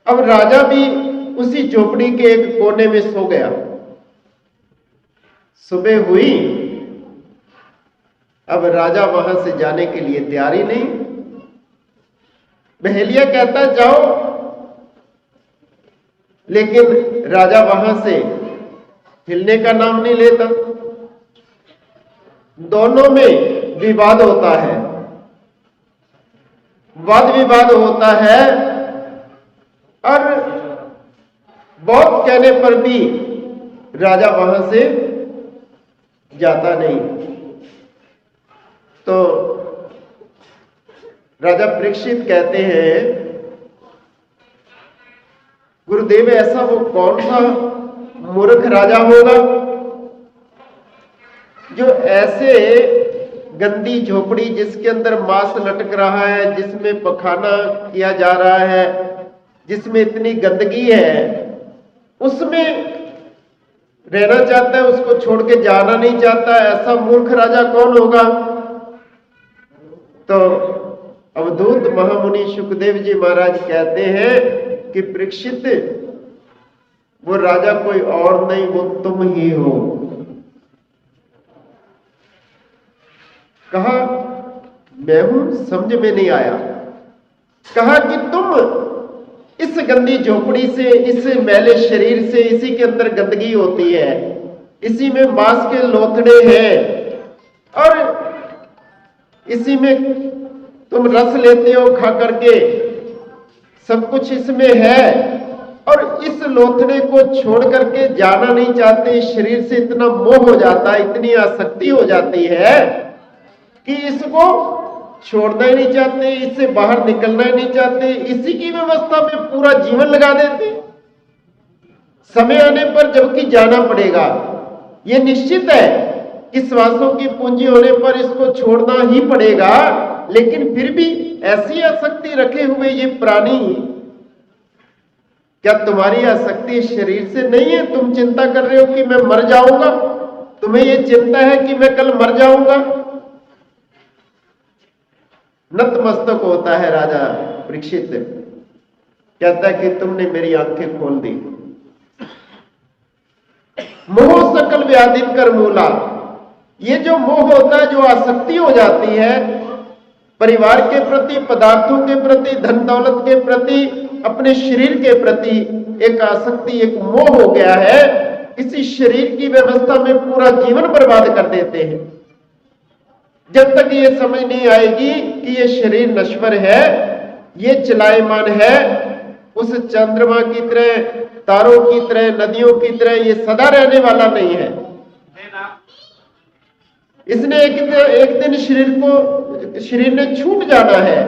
अब राजा भी उसी झोपड़ी के एक कोने में सो गया। सुबह हुई, अब राजा वहां से जाने के लिए तैयार ही नहीं। बहेलिया कहता जाओ, लेकिन राजा वहां से हिलने का नाम नहीं लेता। दोनों में विवाद होता है, वाद विवाद होता है, और बहुत कहने पर भी राजा वहां से जाता नहीं। तो राजा परीक्षित कहते हैं, गुरुदेव ऐसा वो कौन सा मूर्ख राजा होगा जो ऐसे गंदी झोपड़ी जिसके अंदर मांस लटक रहा है, जिसमें पखाना किया जा रहा है, जिसमें इतनी गंदगी है, उसमें रहना चाहता है, उसको छोड़ के जाना नहीं चाहता। ऐसा मूर्ख राजा कौन होगा? तो अवधूत महामुनि शुकदेव जी महाराज कहते हैं कि परीक्षित, वो राजा कोई और नहीं, वो तुम ही हो। कहा मैं हूं, समझ में नहीं आया। कहा कि तुम इस गंदी झोपड़ी से, इस मैले शरीर से, इसी के अंदर गंदगी होती है, इसी में मांस के लोथड़े हैं, और इसी में तुम रस लेते हो खा करके, सब कुछ इसमें है, और इस लोथड़े को छोड़ करके जाना नहीं चाहते। इस शरीर से इतना मोह हो जाता है, इतनी आसक्ति हो जाती है कि इसको छोड़ना ही नहीं चाहते, इससे बाहर निकलना ही नहीं चाहते, इसी की व्यवस्था में पूरा जीवन लगा देते। समय आने पर जबकि जाना पड़ेगा, ये निश्चित है, कि श्वासों की पूंजी होने पर इसको छोड़ना ही पड़ेगा, लेकिन फिर भी ऐसी आसक्ति रखे हुए ये प्राणी, क्या तुम्हारी आसक्ति शरीर से नहीं है? तुम चिंता कर रहे हो कि मैं मर जाऊंगा, तुम्हें यह चिंता है कि मैं कल मर जाऊंगा। नतमस्तक होता है राजा परीक्षित, कहता है कि तुमने मेरी आंखें खोल दी। मोह सकल व्याधि कर मूला, ये जो मोह होता है, जो आसक्ति हो जाती है परिवार के प्रति, पदार्थों के प्रति, धन दौलत के प्रति, अपने शरीर के प्रति एक आसक्ति, एक मोह हो गया है, इसी शरीर की व्यवस्था में पूरा जीवन बर्बाद कर देते हैं। जब तक ये समझ नहीं आएगी कि ये शरीर नश्वर है, ये चलायमान है, उस चंद्रमा की तरह, तारों की तरह, नदियों की तरह ये सदा रहने वाला नहीं है। इसने एक दिन शरीर ने छूट जाना है।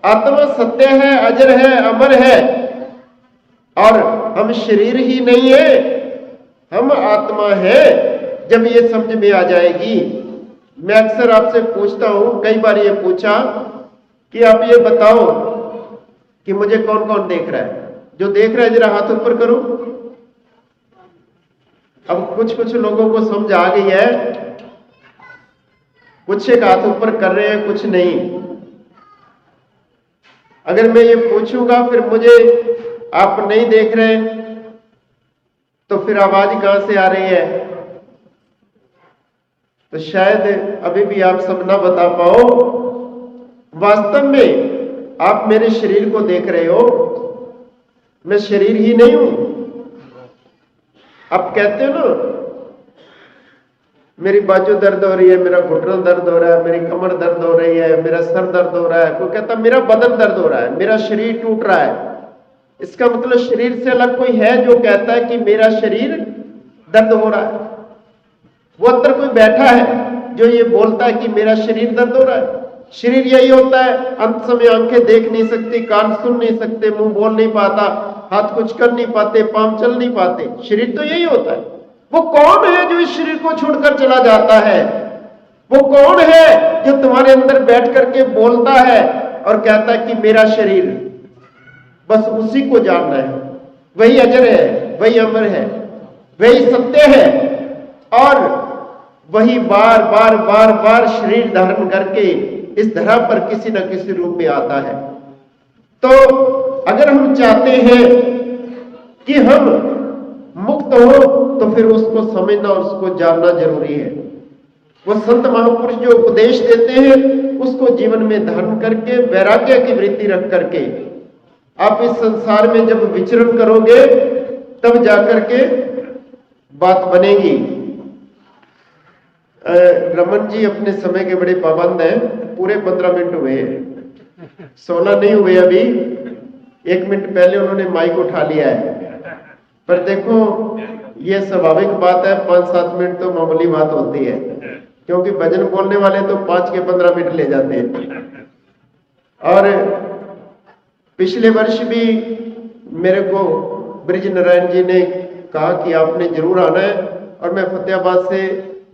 आत्मा सत्य है, अजर है, अमर है, और हम शरीर ही नहीं है, हम आत्मा है। जब ये समझ में आ जाएगी, मैं अक्सर आपसे पूछता हूं, कई बार ये पूछा कि आप ये बताओ कि मुझे कौन कौन देख रहा है? जो देख रहा है जरा हाथ ऊपर करो। अब कुछ लोगों को समझ आ गई है, कुछ एक हाथ ऊपर कर रहे हैं, कुछ नहीं। अगर मैं ये पूछूंगा फिर मुझे आप नहीं देख रहे, तो फिर आवाज कहां से आ रही है? तो शायद अभी भी आप सब ना बता पाओ। वास्तव में आप मेरे शरीर को देख रहे हो, मैं शरीर ही नहीं हूं। आप कहते हो ना, मेरी बाजू दर्द हो रही है, मेरा घुटना दर्द हो रहा है, मेरी कमर दर्द हो रही है, मेरा सर दर्द हो रहा है। कोई कहता मेरा बदन दर्द हो रहा है, मेरा शरीर टूट रहा है। इसका मतलब शरीर से अलग कोई है जो कहता है कि मेरा शरीर दर्द हो रहा है। वो अंदर कोई बैठा है जो ये बोलता है कि मेरा शरीर दर्द हो रहा है। शरीर यही होता है, अंत समय आंखें देख नहीं सकती, कान सुन नहीं सकते, मुंह बोल नहीं पाता, हाथ कुछ कर नहीं पाते, पांव चल नहीं पाते। शरीर तो यही होता है। वो कौन है जो इस शरीर को छोड़कर चला जाता है? वो कौन है जो तुम्हारे अंदर बैठ करके बोलता है और कहता है कि मेरा शरीर? बस उसी को जानना है। वही अजर है, वही अमर है, वही सत्य है, और वही बार बार बार बार शरीर धारण करके इस धरा पर किसी न किसी रूप में आता है। तो अगर हम चाहते हैं कि हम मुक्त हो, तो फिर उसको समझना और उसको जानना जरूरी है। वो संत महापुरुष जो उपदेश देते हैं, उसको जीवन में धारण करके, वैराग्य की वृत्ति रख करके आप इस संसार में जब विचरण करोगे, तब जाकर के बात बनेगी। रमन जी अपने समय के बड़े पाबंद हैं। पूरे 15 मिनट हुए हैं, 16 नहीं हुए अभी। 1 मिनट पहले उन्होंने माइक उठा लिया है। पर देखो, ये स्वाभाविक बात है, 5-7 मिनट तो मामूली बात होती है, क्योंकि भजन बोलने वाले तो 5 के 15 मिनट ले जाते हैं। और पिछले वर्ष भी मेरे को ब्रिज नारायण जी ने कहा कि आपने जरूर आना है, और मैं फतेहाबाद से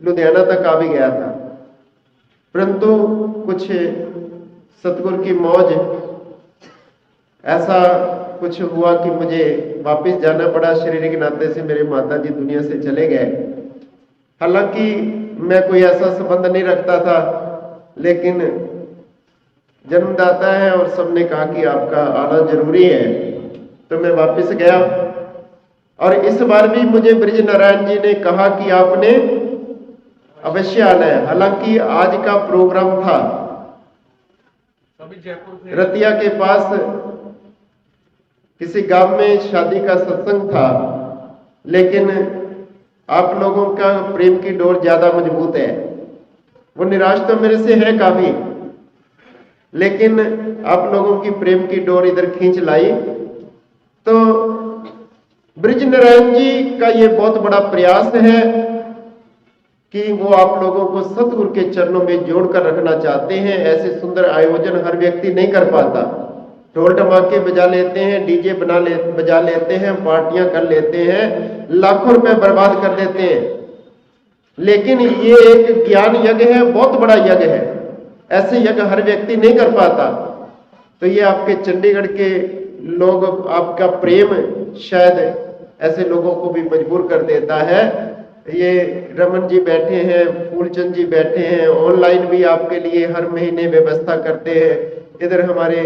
लुधियाना तक आ भी गया था। परंतु कुछ सतगुरु की मौज, ऐसा कुछ हुआ कि मुझे वापस जाना पड़ा। शरीर के नाते से मेरे माता जी दुनिया से चले गए। हालांकि मैं कोई ऐसा संबंध नहीं रखता था, लेकिन जन्मदाता है और सबने कहा कि आपका आना जरूरी है, तो मैं वापस गया। और इस बार भी मुझे ब्रिज नारायण जी ने कहा कि आपने अवश्य आना है। हालांकि आज का प्रोग्राम था रतिया के पास, किसी गांव में शादी का सत्संग था, लेकिन आप लोगों का प्रेम की डोर ज्यादा मजबूत है। वो निराश तो मेरे से है काफी, लेकिन आप लोगों की प्रेम की डोर इधर खींच लाई। तो ब्रिज नारायण जी का ये बहुत बड़ा प्रयास है कि वो आप लोगों को सतगुरु के चरणों में जोड़कर रखना चाहते हैं। ऐसे सुंदर आयोजन हर व्यक्ति नहीं कर पाता। ढोल ढमाके बजा लेते हैं, डीजे बजा लेते हैं, पार्टियां कर लेते हैं, लाखों रुपए बर्बाद कर देते हैं। लेकिन ये एक ज्ञान यज्ञ है, बहुत बड़ा यज्ञ है। ऐसे यज्ञ हर व्यक्ति नहीं कर पाता। तो ये आपके चंडीगढ़ के लोग, आपका प्रेम शायद ऐसे लोगों को भी मजबूर कर देता है। ये रमन जी बैठे हैं, फूलचंद जी बैठे हैं, ऑनलाइन भी आपके लिए हर महीने व्यवस्था करते हैं। इधर हमारे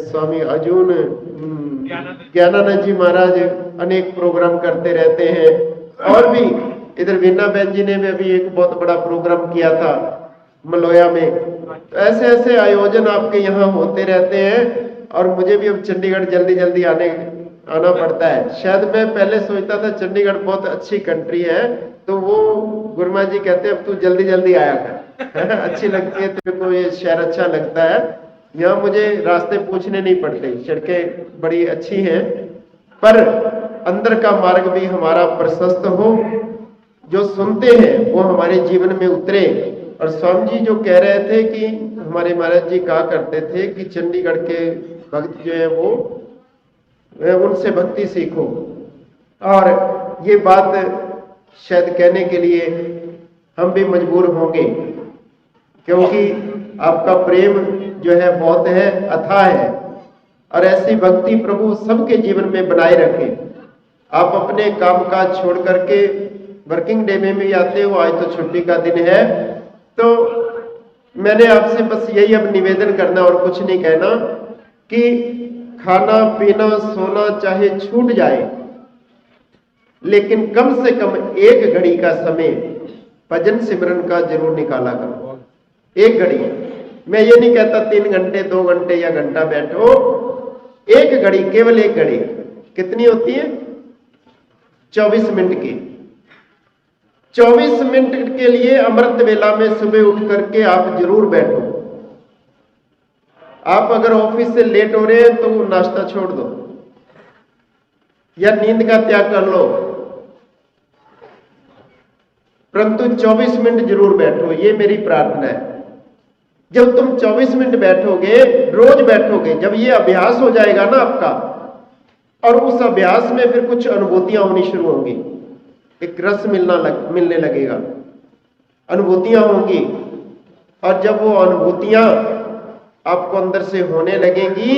स्वामी अर्जुन ज्ञानानंद जी महाराज अनेक प्रोग्राम करते रहते हैं। और भी इधर वीना बहन जी ने भी अभी एक बहुत बड़ा प्रोग्राम किया था मलोया में। तो ऐसे ऐसे आयोजन आपके यहाँ होते रहते हैं। और मुझे भी अब चंडीगढ़ जल्दी जल्दी आना पड़ता है। शायद मैं पहले सोचता था चंडीगढ़ बहुत अच्छी कंट्री है, तो वो गुरुमा जी कहते हैं अब तू जल्दी जल्दी आया कर अच्छी लगती है तेरे को, ये शहर अच्छा लगता है। यहाँ मुझे रास्ते पूछने नहीं पड़ते, सड़कें बड़ी अच्छी हैं, पर अंदर का मार्ग भी हमारा प्रशस्त हो, जो सुनते हैं वो हमारे जीवन में उतरे। और स्वामी जी जो कह रहे थे कि हमारे महाराज जी कहा करते थे कि चंडीगढ़ के भक्त जो है वो उनसे भक्ति सीखो। और ये बात शायद कहने के लिए हम भी मजबूर होंगे, क्योंकि आपका प्रेम जो है बहुत है, अथाह है। और ऐसी भक्ति प्रभु सबके जीवन में बनाए रखे। आप अपने काम काज छोड़ करके वर्किंग डे में भी आते हो, आज तो छुट्टी का दिन है, तो मैंने आपसे बस यही अब निवेदन करना और कुछ नहीं कहना कि खाना पीना सोना चाहे छूट जाए, लेकिन कम से कम एक घड़ी का समय भजन सिमरन का जरूर निकाला करो। एक घड़ी, मैं ये नहीं कहता 3 घंटे 2 घंटे या घंटा बैठो, एक घड़ी, केवल एक घड़ी कितनी होती है? 24 मिनट की। 24 मिनट के लिए अमृत वेला में सुबह उठ करके आप जरूर बैठो। आप अगर ऑफिस से लेट हो रहे हैं तो नाश्ता छोड़ दो या नींद का त्याग कर लो, परंतु 24 मिनट जरूर बैठो, ये मेरी प्रार्थना है। जब तुम 24 मिनट बैठोगे, रोज बैठोगे, जब ये अभ्यास हो जाएगा ना आपका, और उस अभ्यास में फिर कुछ अनुभूतियां होनी शुरू होंगी, एक रस मिलने लगेगा, अनुभूतियां होंगी। और जब वो अनुभूतियां आपको अंदर से होने लगेंगी,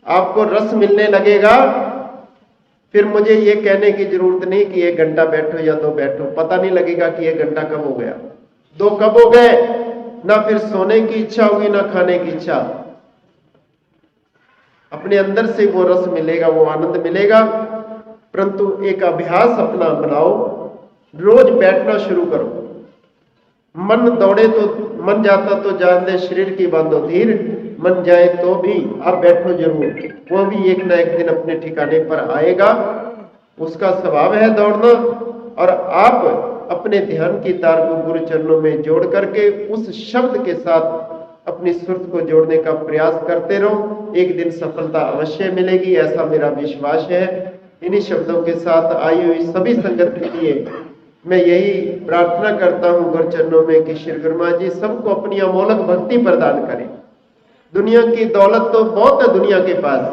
आपको रस मिलने लगेगा, फिर मुझे ये कहने की जरूरत नहीं कि 1 घंटा बैठो या 2 बैठो, पता नहीं लगेगा कि 1 घंटा कब हो गया, 2 कब हो गए, ना फिर सोने की इच्छा होगी ना खाने की इच्छा। अपने अंदर से वो रस मिलेगा, वो आनंद मिलेगा। परंतु एक अभ्यास अपना बनाओ, रोज बैठना शुरू करो। मन दौड़े तो मन जाता तो जान दे, शरीर की बांधो धीर, मन जाए तो भी आप बैठो जरूर, वो भी एक ना एक दिन अपने ठिकाने पर आएगा। उसका स्वभाव है दौड़ना। और आप अपने ध्यान की तार को गुरु चरणों में जोड़ करके उस शब्द के साथ अपनी सुरत को जोड़ने का प्रयास करते रहो, एक दिन सफलता अवश्य मिलेगी, ऐसा मेरा विश्वास है। इन्हीं शब्दों के साथ आई हुई सभी संगत के लिए मैं यही प्रार्थना करता हूं गुरु चरणों में कि श्री गुरु महाराज जी सबको अपनी अमोलक भक्ति प्रदान करें। दुनिया की दौलत तो बहुत है, दुनिया के पास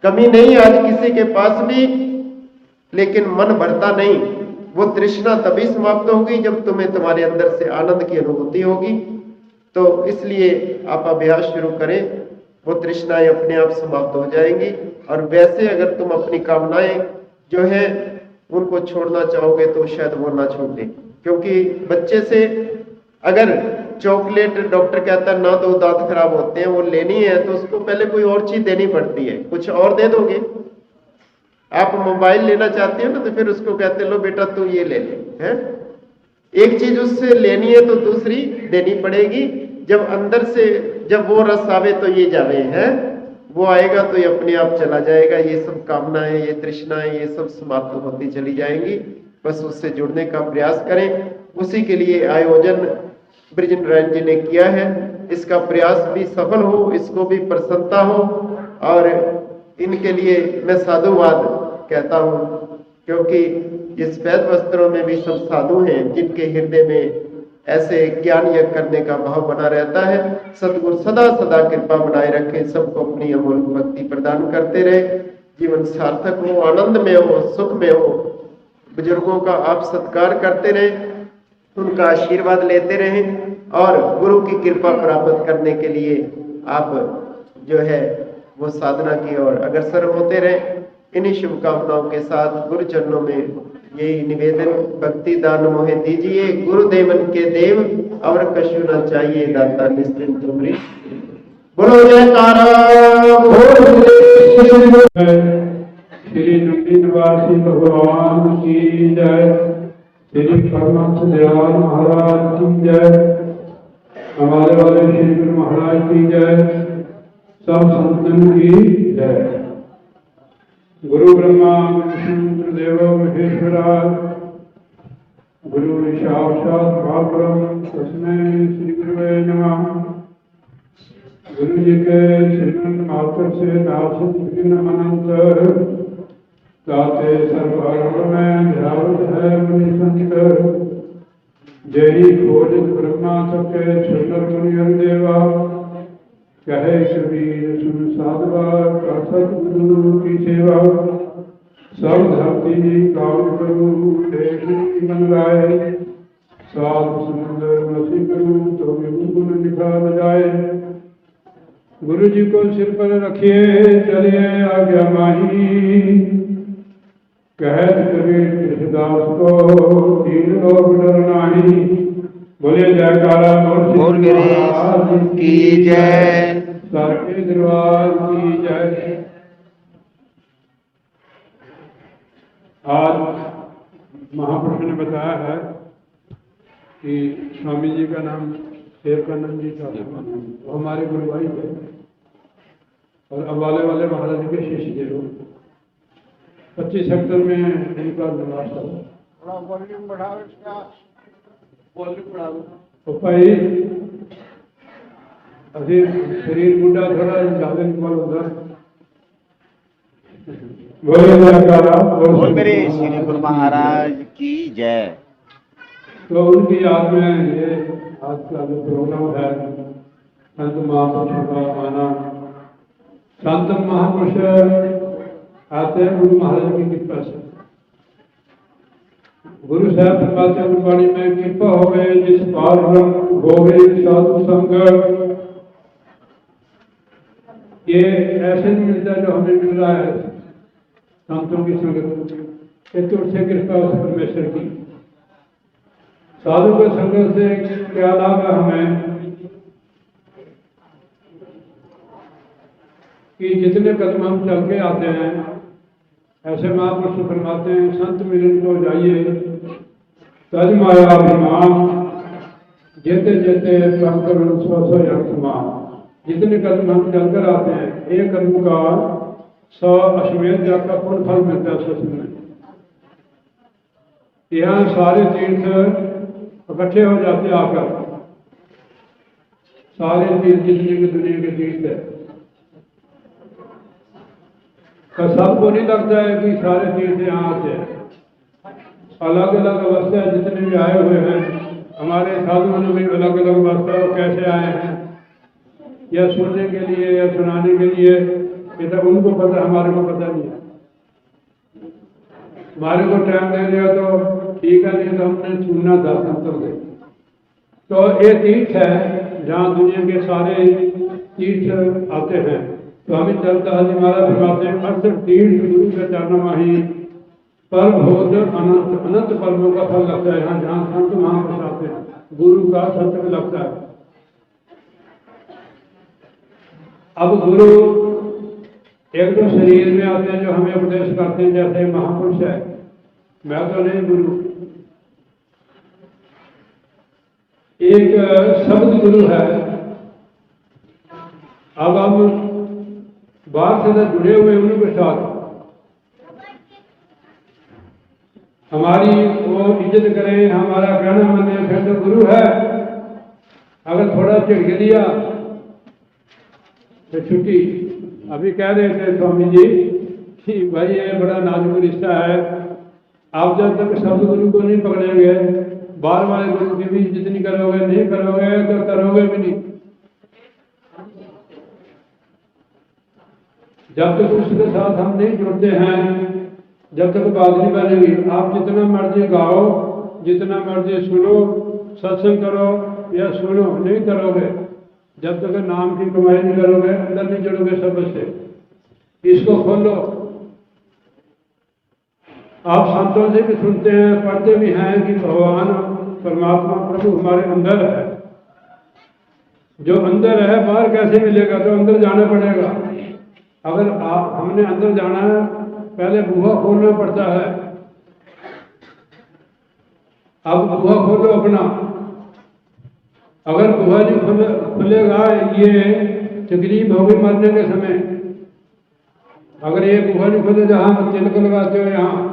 कमी नहीं आज किसी के पास भी, लेकिन मन भरता नहीं। वो तृष्णा तभी समाप्त होगी जब तुम्हें तुम्हारे अंदर से आनंद की अनुभूति होगी। तो इसलिए आप अभ्यास शुरू करें, वो तृष्णाएं अपने आप समाप्त हो जाएंगी। और वैसे अगर तुम अपनी कामनाएं जो है उनको छोड़ना चाहोगे तो शायद वो ना छूटे, क्योंकि बच्चे से अगर चॉकलेट डॉक्टर कहता है ना दो दांत खराब होते हैं, वो लेनी है तो उसको पहले कोई और चीज देनी पड़ती है, कुछ और दे दोगे। आप मोबाइल लेना चाहते हो ना तो फिर उसको कहते लो बेटा तू ये ले ले, है एक चीज उससे लेनी है तो दूसरी देनी पड़ेगी। जब अंदर से जब वो रस आवे तो ये जावे, है वो आएगा तो ये अपने आप चला जाएगा। ये सब कामनाएं, ये तृष्णाएं, ये सब समाप्त होती चली जाएंगी। बस उससे जुड़ने का प्रयास करें। उसी के लिए आयोजन ब्रिजनारायण जी ने किया है। इसका प्रयास भी सफल हो, इसको भी प्रसन्नता हो, और इनके लिए मैं साधुवाद कहता हूं, क्योंकि ये सफेद वस्त्रों में भी सब साधु हैं जिनके हृदय में ऐसे ज्ञान यज्ञ करने का भाव बना रहता है। सतगुरु सदा सदा कृपा बनाए रखें, सबको अपनी अमूल्य भक्ति प्रदान करते रहे, जीवन सार्थक हो, आनंद में हो, सुख में हो। बुजुर्गों का आप सत्कार करते रहे, उनका आशीर्वाद लेते रहें और गुरु की कृपा प्राप्त करने के लिए आप जो है वो साधना की ओर अग्रसर होते रहें। इन्हीं शुभकामनाओं के साथ गुरु चरणों में यही निवेदन, भक्ति दान मोहे दीजिए गुरुदेवन के देव, और कछु न चाहिए दाता निश्चिंत तुमरी। बोलो जयकारा श्री नंदीवासी भगवान की जय, श्री परमहंस दयाल महाराज की जय, हमारे वाले श्री गुरु महाराज की जय, सब संतन की जय। गुरु ब्रह्मा विष्णु देवो महेश्वरा, गुरु साक्षात् परब्रह्म तस्मै श्री गुरुवे नमः। गुरु जी के श्रीमन मात्र से नासिक अनंत गाते सर्वांग में ध्यावत है मुनि संत, जय खोज ब्रह्मा सबके सुंदर मुनि देवा, कहे कबीर सुन साधवा का सतगुरु की सेवा, सब धरती काम करूं देश बन लाए, सात समुद्र नसी करूं तो गुण निकाल जाए। गुरु जी को सिर पर रखिए चलिए आज्ञा माही, कहत कबीर कृष्णदास को दीन लोग डर नाही। बोले जयकारा बोल गणेश की जय। सरके दरबार की जय। आज महापुरुष ने बताया है कि स्वामी जी का नाम सेवकानंद जी था, वो हमारे गुरु भाई थे और अम्बाले वाले महाराज के शिष्य थे। वो 25 सेक्टर में इनका निवास था। वॉल्यूम बढ़ाओ इसका, वॉल्यूम बढ़ाओ तो भाई अभी शरीर मुंडा थोड़ा ज्यादा निकल होता। बोल मेरे श्री गुरु महाराज की जय। तो उनकी याद में ये आज का जो प्रोग्राम है संत महापुरुषों का आना। संत महापुरुष आते हैं गुरु महाराज की कृपा से। गुरु साहब फरमाते हैं गुरबाणी में, कृपा हो गए जिस पार हम होवे साधु संग। ये ऐसे नहीं मिलता जो हमें मिल रहा है संतों की संगत, ये तो उससे कृपा उस परमेश्वर की। साधु के संगत से क्या लाभ है हमें कि जितने कदम हम चल के आते हैं, ऐसे महापुरुष फरमाते हैं संत मिलन को जाइए तज माया अभिमान, जेते जेते कंकर सो यक्षमान। जितने कदम हम चलकर आते हैं, एक कदम का 100 अश्वमेध याग का पूर्ण फल मिलता है सच में। यहाँ सारे तीर्थ इकट्ठे हो जाते आकर, सारे तीर्थ जितने की दुनिया के तीर्थ है। तो सबको नहीं लगता है कि सारे तीर्थ यहाँ आते हैं। अलग अलग अवस्था जितने भी आए हुए हैं, हमारे साधुओं ने भी अलग अलग अवस्था कैसे आए हैं, या सुनने के लिए या सुनाने के लिए, ये तो उनको पता, हमारे को पता नहीं है। हमारे को टाइम दे दिया तो ठीक है, नहीं तो हमने सुनना था संतों से। तो ये तीर्थ है जहाँ दुनिया के सारे तीर्थ आते हैं। स्वामी चलता हज महाराज फरमाते हैं, 68 तीर्थ गुरु के चरण माही, पर भोज अनंत अनंत पर्वों का फल लगता है। यहाँ जहाँ संत महापुरुष आते हैं, गुरु का सत्य लगता है। अब गुरु एक तो शरीर में आते हैं जो हमें उपदेश करते हैं, जैसे महापुरुष है, मैं तो नहीं गुरु। एक शब्द गुरु है। अब हम बाहर से जुड़े हुए उन्हीं के साथ हमारी वो इज्जत करें, हमारा कहना माने, फिर तो गुरु है। अगर थोड़ा चिढ़ दिया तो छुट्टी। अभी कह रहे थे स्वामी जी कि भाई ये बड़ा नाजुक रिश्ता है, आप जब तक शब्द गुरु को नहीं पकड़ेंगे, बार बार गुरु की भी जितनी करोगे नहीं करोगे तो करोगे भी नहीं। जब तक उसके साथ हम नहीं जुड़ते हैं, जब तक बात नहीं बनेगी। आप जितना मर्जी गाओ, जितना मर्जी सुनो, सत्संग करो या सुनो, नहीं करोगे, जब तक नाम की कमाई नहीं करोगे, अंदर नहीं जुड़ोगे शब्द से। इसको खोलो। आप संतों से भी सुनते हैं, पढ़ते भी हैं कि भगवान परमात्मा प्रभु हमारे अंदर है। जो अंदर है बाहर कैसे मिलेगा? तो अंदर जाना पड़ेगा। अगर हमने अंदर जाना है, पहले बुआ खोलना पड़ता है। अब बुआ खोलो अपना। अगर बुआ नहीं खुलेगा, ये तकलीफ होगी मरने के समय। अगर ये बुआ नहीं खुले, जहां तिलक लगाते हो, यहाँ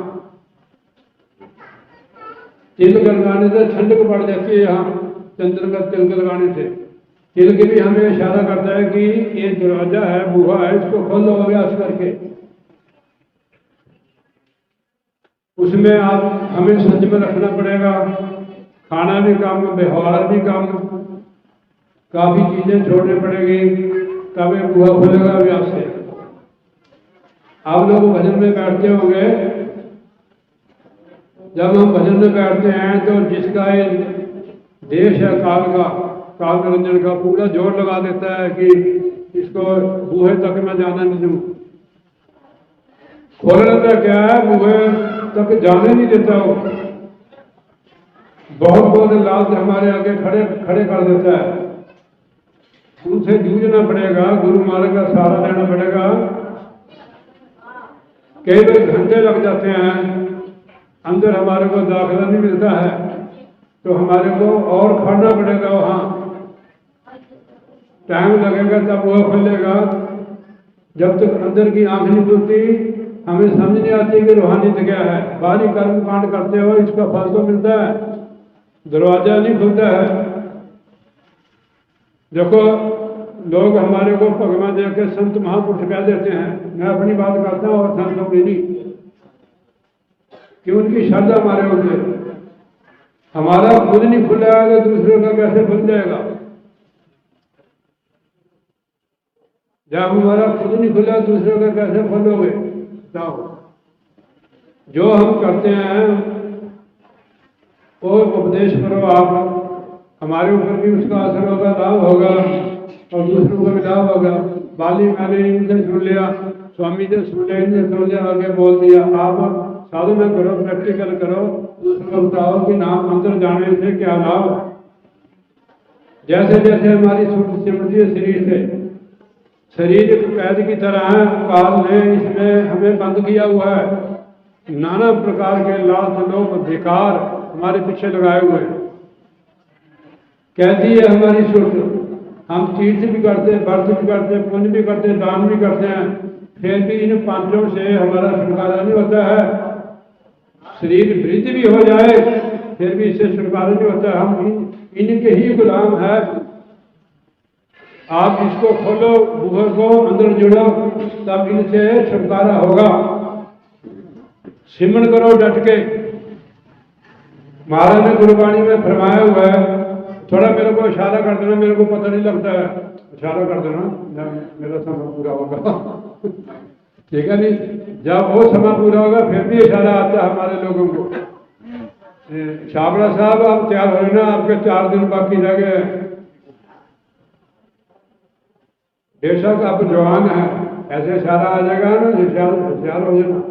तिलक लगाने से ठंडक बढ़ जाती है। यहाँ चंद्र का तिलक लगाने से तिलक भी हमें इशारा करता है कि ये दरवाजा है, बुआ है, इसको खोलो अभ्यास करके। उसमें आप हमें संयम रखना पड़ेगा। खाना भी कम, व्यवहार भी कम, काफी चीजें छोड़नी पड़ेगी, तब ये बुआ खुलेगा अभ्यास से। आप लोग भजन में बैठते होंगे। जब हम भजन में बैठते हैं तो जिसका ये देश है काल निरंजन का, पूरा जोर लगा देता है कि इसको बूहे तक मैं जाना नहीं दूं। खोल लेता क्या है, बूहे तक जाने नहीं देता वो। बहुत लालच हमारे आगे खड़े कर देता है। उनसे जूझना पड़ेगा, गुरु मार्ग का सहारा लेना पड़ेगा। कई बार घंटे लग जाते हैं, अंदर हमारे को दाखिला नहीं मिलता है, तो हमारे को और खड़ना पड़ेगा। वहाँ टाइम लगेगा, तब वो खुलेगा। जब तक अंदर की आंख नहीं खुलती, हमें समझ नहीं आती कि रूहानियत क्या है। बाहरी कर्म कांड करते हो, इसका फल तो मिलता है, दरवाजा नहीं खुलता है। देखो, लोग हमारे को भगवान देख के संत महापुरुष कह देते हैं। मैं अपनी बात करता हूँ और संतों की नहीं, कि उनकी श्रद्धा हमारे होते। हमारा खुद नहीं खुला है तो दूसरों का कैसे खुल जाएगा? जब हमारा खुद नहीं खुला, दूसरों का कैसे खोलोगे? बताओ। जो हम करते हैं वो उपदेश करो आप, हमारे ऊपर भी उसका असर होगा, लाभ होगा, और दूसरों को भी लाभ होगा। बाली मैंने इनसे सुन लिया, स्वामी ने सुन लिया, इनसे सुन लिया, आगे बोल दिया। आप साधना करो, प्रैक्टिकल करो, दूसरों को बताओ कि नाम अंदर जाने से क्या लाभ है। जैसे जैसे हमारी सिमरती है शरीर से, शरीर एक कैद की तरह है, काल ने इसमें हमें बंद किया हुआ है। नाना प्रकार के लाभ, लोभ, धिकार हमारे पीछे लगाए हुए हैं। कैदी है हमारी सुख। हम तीर्थ भी करते, व्रत भी करते, पुण्य भी करते, दान भी करते हैं, फिर भी इन पांचों से हमारा छुटकारा नहीं होता है। शरीर वृद्धि भी हो जाए, फिर भी इससे छुटकारा नहीं होता। हम इनके ही गुलाम है। आप इसको खोलो, बुआ को अंदर जुड़ो, तब इनसे छुटकारा होगा। सिमरन करो डट के। महाराज ने गुरबाणी में फरमाया हुआ है, थोड़ा मेरे को इशारा कर देना, मेरे को पता नहीं लगता है, इशारा कर देना, मेरा समय पूरा होगा। ठीक है नहीं? जब वो समय पूरा होगा फिर भी इशारा आता है हमारे लोगों को। छाबड़ा साहब आप तैयार हो ना, आपके 4 दिन बाकी रह गए। बेशक आप जवान है, ऐसे इशारा आ जाएगा ना, होशियार हो जाना।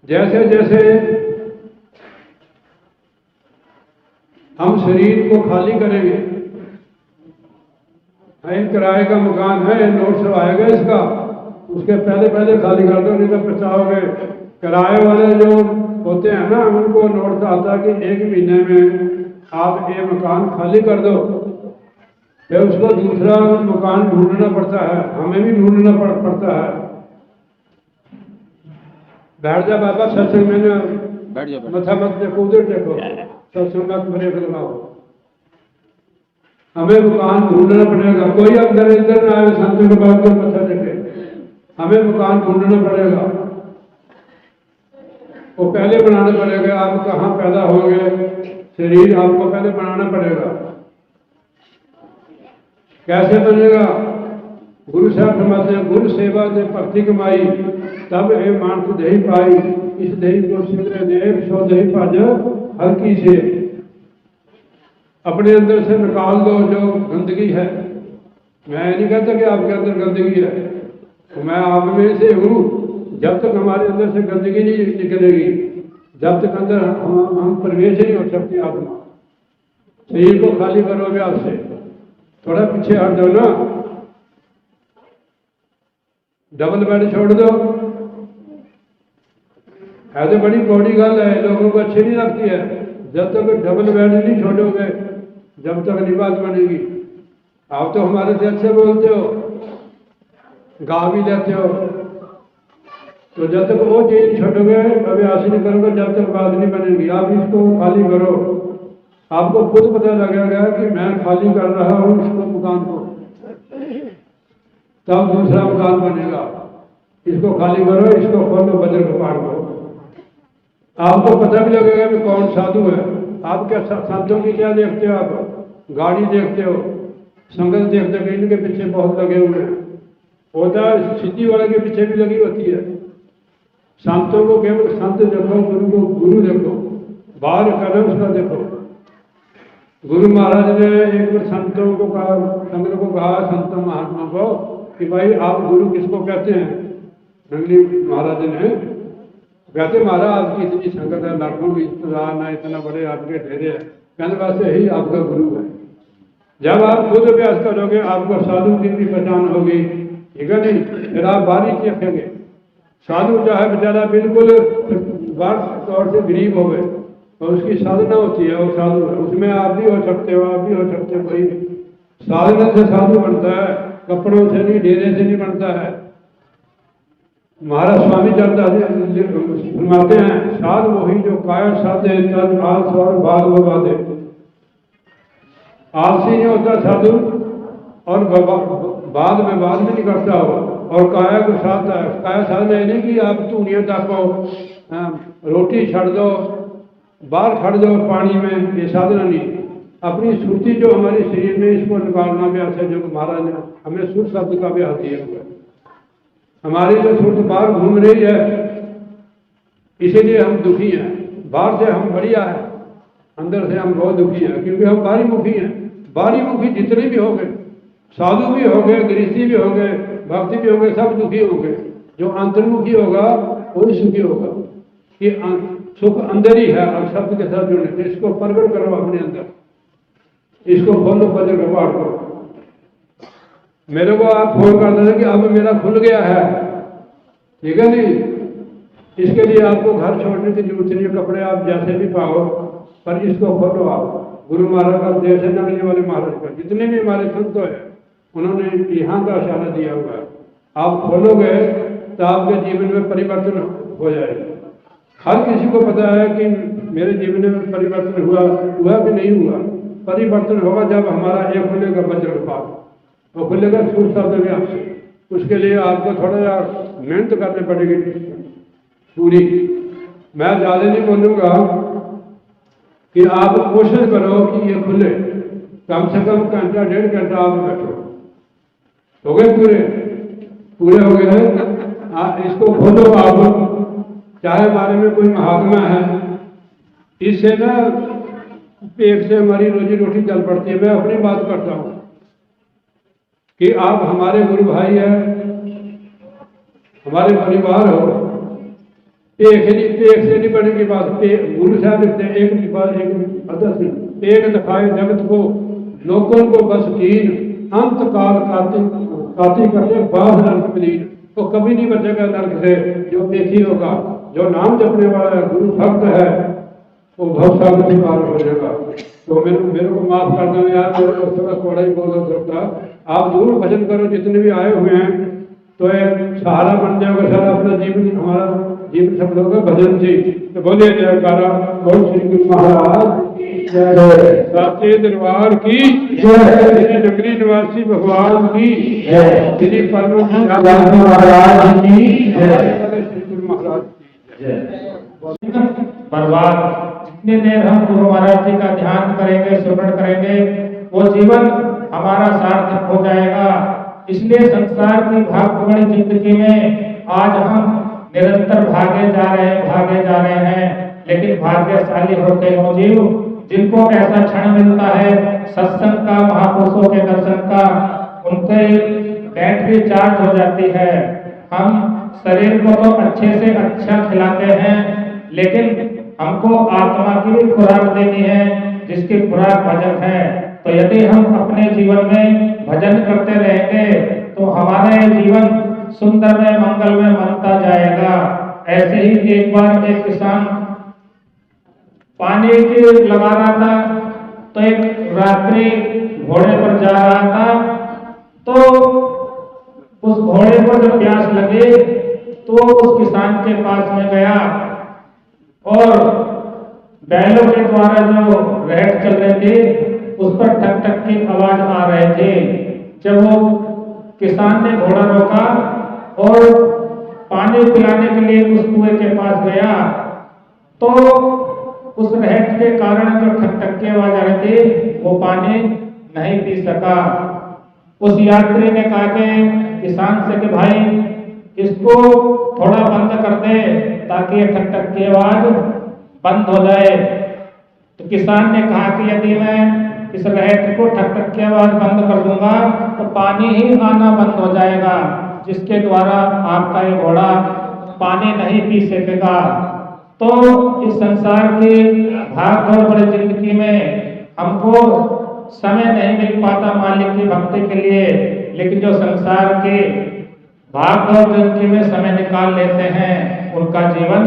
जैसे जैसे हम शरीर को खाली करेंगे, इन किराए का मकान है, नोट सब आएगा इसका, उसके पहले खाली कर दो, नहीं तो पछताओगे। किराए वाले जो होते हैं ना, उनको नोट आता है कि 1 महीने में आप ये मकान खाली कर दो, फिर उसको दूसरा मकान ढूंढना पड़ता है, हमें भी ढूंढना पड़ता है। बैठ जा बाबा, सत्संग में मथा मत देखो, उधर देखो, सत्संग मत ब्रेक लगाओ। हमें मकान ढूंढना पड़ेगा। कोई अंदर इधर ना आए संतों के बाद तो मथा देखे, हमें मकान ढूंढना पड़ेगा। वो पहले बनाना पड़ेगा। आप कहाँ पैदा होंगे, शरीर आपको पहले बनाना पड़ेगा। कैसे बनेगा? गुरु साहब फरमाते हैं, गुरु सेवा से भक्ति कमाई, तब ए मानस देही पाई, इस देही को सिमरे देव, सो देही भज हल्की से अपने अंदर से निकाल दो जो गंदगी है। मैं नहीं कहता कि आपके अंदर गंदगी है, तो मैं आप में से हूँ। जब तक हमारे अंदर से गंदगी नहीं निकलेगी, जब तक अंदर हम प्रवेश नहीं हो सकते आत्मा। शरीर को खाली करो अभ्यास से, थोड़ा पीछे हट दो ना, डबल बेड छोड़ दो। है तो बड़ी बड़ी गल है, लोगों को अच्छी नहीं लगती है। जब तक डबल बेड नहीं छोड़ोगे, जब तक नहीं बात बनेगी। आप तो हमारे से अच्छे बोलते हो, गा भी लेते हो, तो जब तक वो चीज छोड़ोगे, अभ्यास नहीं करोगे, जब तक बात नहीं बनेगी। आप इसको खाली करो, आपको खुद पता लगेगा कि मैं खाली कर रहा हूँ इसको, मकान को, तब दूसरा मकान बनेगा। इसको खाली करो, इसको खोलो, वज्र कपाट को। आपको पता भी लगेगा कि कौन साधु है। आप क्या संतों की क्या देखते हो? आप गाड़ी देखते हो, संगत देखते हो, इनके पीछे बहुत लगे हुए हैं। होता है सिद्धि वाले के पीछे भी लगी होती है। संतों को केवल संत देखो, गुरु को गुरु देखो, बाहर कदम उसका देखो। गुरु महाराज ने एक बार संतों को कहा, संगत को कहा, संतों महात्मा को, कि भाई आप गुरु किसको कहते हैं? नंगली महाराज ने कहते, महाराज आपकी इतनी संगत है, लाखों की रिश्तेदार ना, इतना बड़े आपके ढेरे है, कहने बस यही आपका गुरु है। जब आप खुद अभ्यास करोगे, आपको साधु की भी पहचान होगी, ठीक है नहीं? फिर आप बारीक देखेंगे। साधु चाहे बेचारा बिल्कुल वार्षिक तौर से गरीब हो गए, और उसकी साधना होती है, वो साधु है। उसमें आप भी हो सकते हो, आप भी हो सकते हो। भाई साधना से साधु बनता है, कपड़ों से नहीं, डेरे से नहीं बनता है। महाराज स्वामी फरमाते हैं, साधु वही जो काया साधे तन आलस और भाग बबादे। आलसी नहीं होता साधु, और बाद में नहीं करता हो, और काया को साधता है। काया साधना नहीं कि आप धूनिया ताको, रोटी छड़ दो, बाहर खड़ दो पानी में, ये साधना नहीं। अपनी सुरती जो हमारे शरीर में, इसको निकालना भी आता है। जो महाराज ने हमें सुर शब्द का भी आती है। हमारी जो सुरत बाहर घूम रही है, इसीलिए हम दुखी हैं। बाहर से हम बढ़िया है, अंदर से हम बहुत दुखी हैं, क्योंकि हम बाहरी मुखी हैं। बाहरी मुखी जितने भी हो गए, साधु भी हो गए, गृहस्थी भी हो गए, भक्ति भी हो गए, सब दुखी हो गए। जो अंतर्मुखी होगा वही सुखी होगा। कि सुख अंदर ही है, और शब्द के साथ जुड़े। इसको प्रकट करो अपने अंदर, इसको खोलो, वज्र कपाट करो। मेरे को आप फोन कर देते कि अब मेरा खुल गया है, ठीक है नहीं? इसके लिए आपको घर छोड़ने की जरूरत नहीं, कपड़े आप जैसे भी पाओ, पर इसको खोलो आप। गुरु महाराज का उपदेश है, नगली वाले महाराज का, जितने भी हमारे संत है, उन्होंने यहाँ का इशारा दिया हुआ है। आप खोलोगे तो आपके जीवन में परिवर्तन हो जाएगा। हर किसी को पता है कि मेरे जीवन में परिवर्तन हुआ कि नहीं हुआ। परिवर्तन होगा जब हमारा एक खुलेगा वज्र कपाट, वो खुलेगा सुर शब्द में आपसे। उसके लिए आपको थोड़ा मेहनत करनी पड़ेगी पूरी। मैं ज़्यादा नहीं बोलूँगा कि आप कोशिश करो कि ये खुले, कम से कम घंटा 1.5 घंटा आप बैठो। हो गए पूरे हो गए हैं। इसको खोलो आप। चाहे हमारे में कोई महात्मा है, इससे ना पेट से हमारी रोजी रोटी चल पड़ती है। मैं अपनी बात करता हूँ कि आप हमारे गुरु भाई हैं, हमारे परिवार हो। एक से नहीं बनेगी बात। गुरु साहब लिखते हैं, एक की बात एक अदस एक दिखाए जगत को, लोगों को बस कीन, अंत काल काती करते बाध नरक मिलीन। तो कभी नहीं बचेगा नरक से, जो देखी होगा। जो नाम जपने वाला है, गुरु भक्त है, वो बहुत सारे शिकार हो जाएगा। तो मेरे को माफ कर दो यार, मेरे को थोड़ा थोड़ा ही बोल सकता। आप जरूर भजन करो, जितने भी आए हुए हैं, तो एक सहारा बन जाएगा सारा अपना जीवन। हमारा जीवन सब लोग भजन से। तो बोलिए जयकारा बोल श्री गुरु महाराज साचे दरबार की जय, नगरी निवासी भगवान की जय, श्री परम महाराज की जय, श्री गुरु महाराज की जय। बर्बाद। जितनी देर हम गुरु महाराज जी का ध्यान करेंगे, श्रवण करेंगे, वो जीवन हमारा सार्थक हो जाएगा। इसलिए संसार की भागदौड़ी जिंदगी में आज हम निरंतर भागे जा रहे हैं। लेकिन भाग्यशाली होते हो जीव जिनको ऐसा क्षण मिलता है सत्संग का, महापुरुषों के दर्शन का, उनके बैटरी चार्ज हो जाती है। हम शरीर को तो अच्छे से अच्छा खिलाते हैं, लेकिन हमको आत्मा की भी खुराक देनी है, जिसकी खुराक भजन है। तो यदि हम अपने जीवन में भजन करते रहेंगे तो हमारा जीवन सुंदरमय मंगलमय बनता जाएगा। ऐसे ही एक बार एक किसान पानी की लगा रहा था, तो एक रात्रि घोड़े पर जा रहा था, तो उस घोड़े को जब प्यास लगी तो उस किसान के पास में गया और बैलों के द्वारा जो रहट चल रहे थे उस पर ठक ठक की आवाज आ रहे थे। जब वो किसान ने घोड़ा रोका और पानी पिलाने के लिए उस कुएं के पास गया, तो उस रहट के कारण जो ठक ठक की आवाज आ रही थी वो पानी नहीं पी सका। उस यात्री ने कहा कि किसान से कि भाई इसको थोड़ा बंद कर दे ताकि ये ठक ठक की आवाज बंद हो जाए। तो किसान ने कहा कि यदि मैं इस रहट को ठक ठक की आवाज बंद कर दूंगा तो पानी ही आना बंद हो जाएगा, जिसके द्वारा आपका ये घोड़ा पानी नहीं पी सकेगा। तो इस संसार की भाग दौड़ भरी जिंदगी में हमको समय नहीं मिल पाता मालिक की भक्ति के लिए, लेकिन जो संसार के भाग दौड़ जिंदगी में समय निकाल लेते हैं उनका जीवन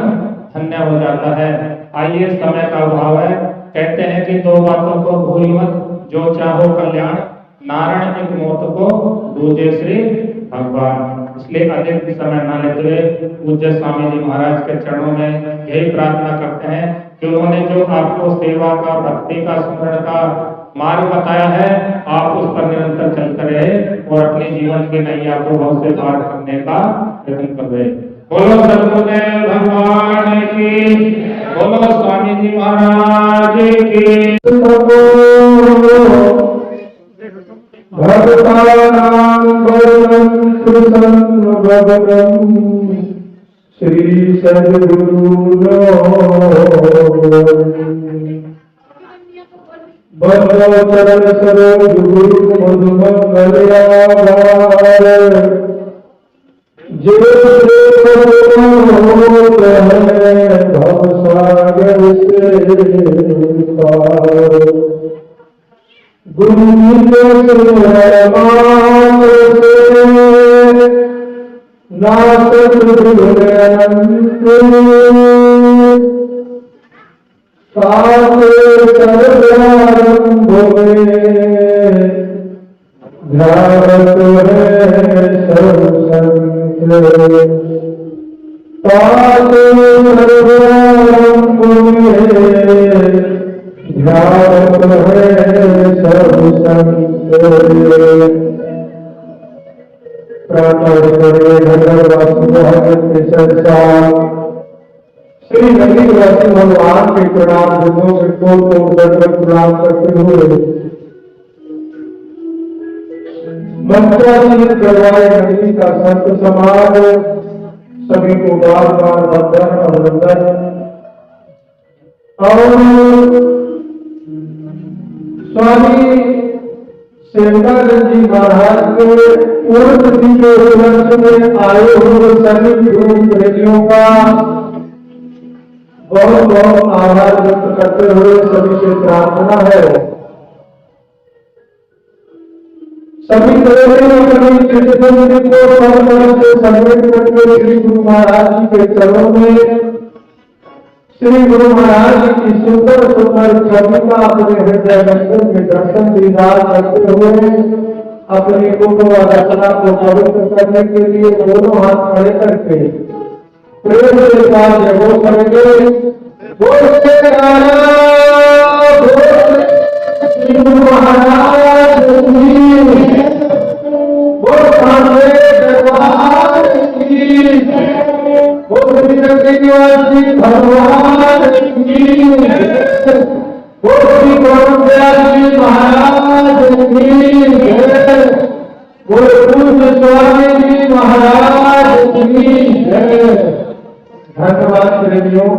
धन्य हो जाता है। आइए, समय का अभाव है, कहते हैं कि दो बातों को भूल मत, जो चाहो कल्याण, नारायण एक मौत को दूजे श्री भगवान। इसलिए अधिक समय न लेते हुए पूज्य स्वामी जी महाराज के चरणों में यही प्रार्थना करते हैं कि उन्होंने जो आपको सेवा का, भक्ति का, स्मरण का मार्ग बताया है, आप उस पर निरंतर चलते रहे और अपने जीवन की नैया को भव से पार करने का प्रयत्न कर रहे। बोलो सद्गुरुदेव भगवान की, बोलो स्वामी जी महाराज की। भगवान श्री सद्गुरु चरण सरोज गुरु मधुमंगल जो भव सागर से गुरु नाथ श्री नंदीवासी भगवान के प्रणाम को प्रणाम करते हुए मंत्रांकित करवाए नंदी का संत समाज सभी को बार बार वंदन अभिनंदन। और स्वामी सेवकानंद जी महाराज के पूर्ण तिथि के उपलक्ष्य में आए हुए सभी गुरु प्रेमियों का बहुत बहुत आभार व्यक्त करते हुए सभी से प्रार्थना है, सभी श्री गुरु महाराज जी के चरणों में श्री गुरु महाराज जी की सुंदर सुंदर छवि का अपने हृदय मंदिर में दर्शन दीदार करते हुए अपनी कुंभ रचना को पवित्र करने के लिए दोनों हाथ खड़े करके प्रेम के साथ जय हो करेंगे। श्री गुरु महाराज भगवान की, श्री गौरव महाराज की, गुरु स्वामी जी महाराज की। धन्यवाद प्रेमियों।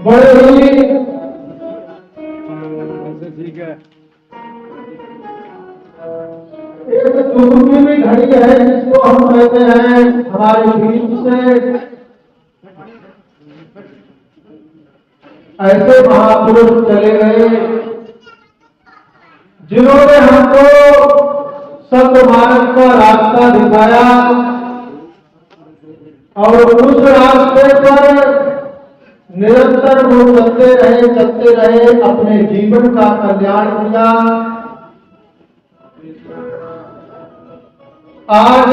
बड़े ही एक दुर्गम भी घड़ी है जिसको हम कहते हैं हमारे बीच से ऐसे महापुरुष चले गए जिन्होंने हमको सत्य मार्ग का रास्ता दिखाया और उस रास्ते पर निरंतर वो चलते रहे अपने जीवन का कल्याण किया। आज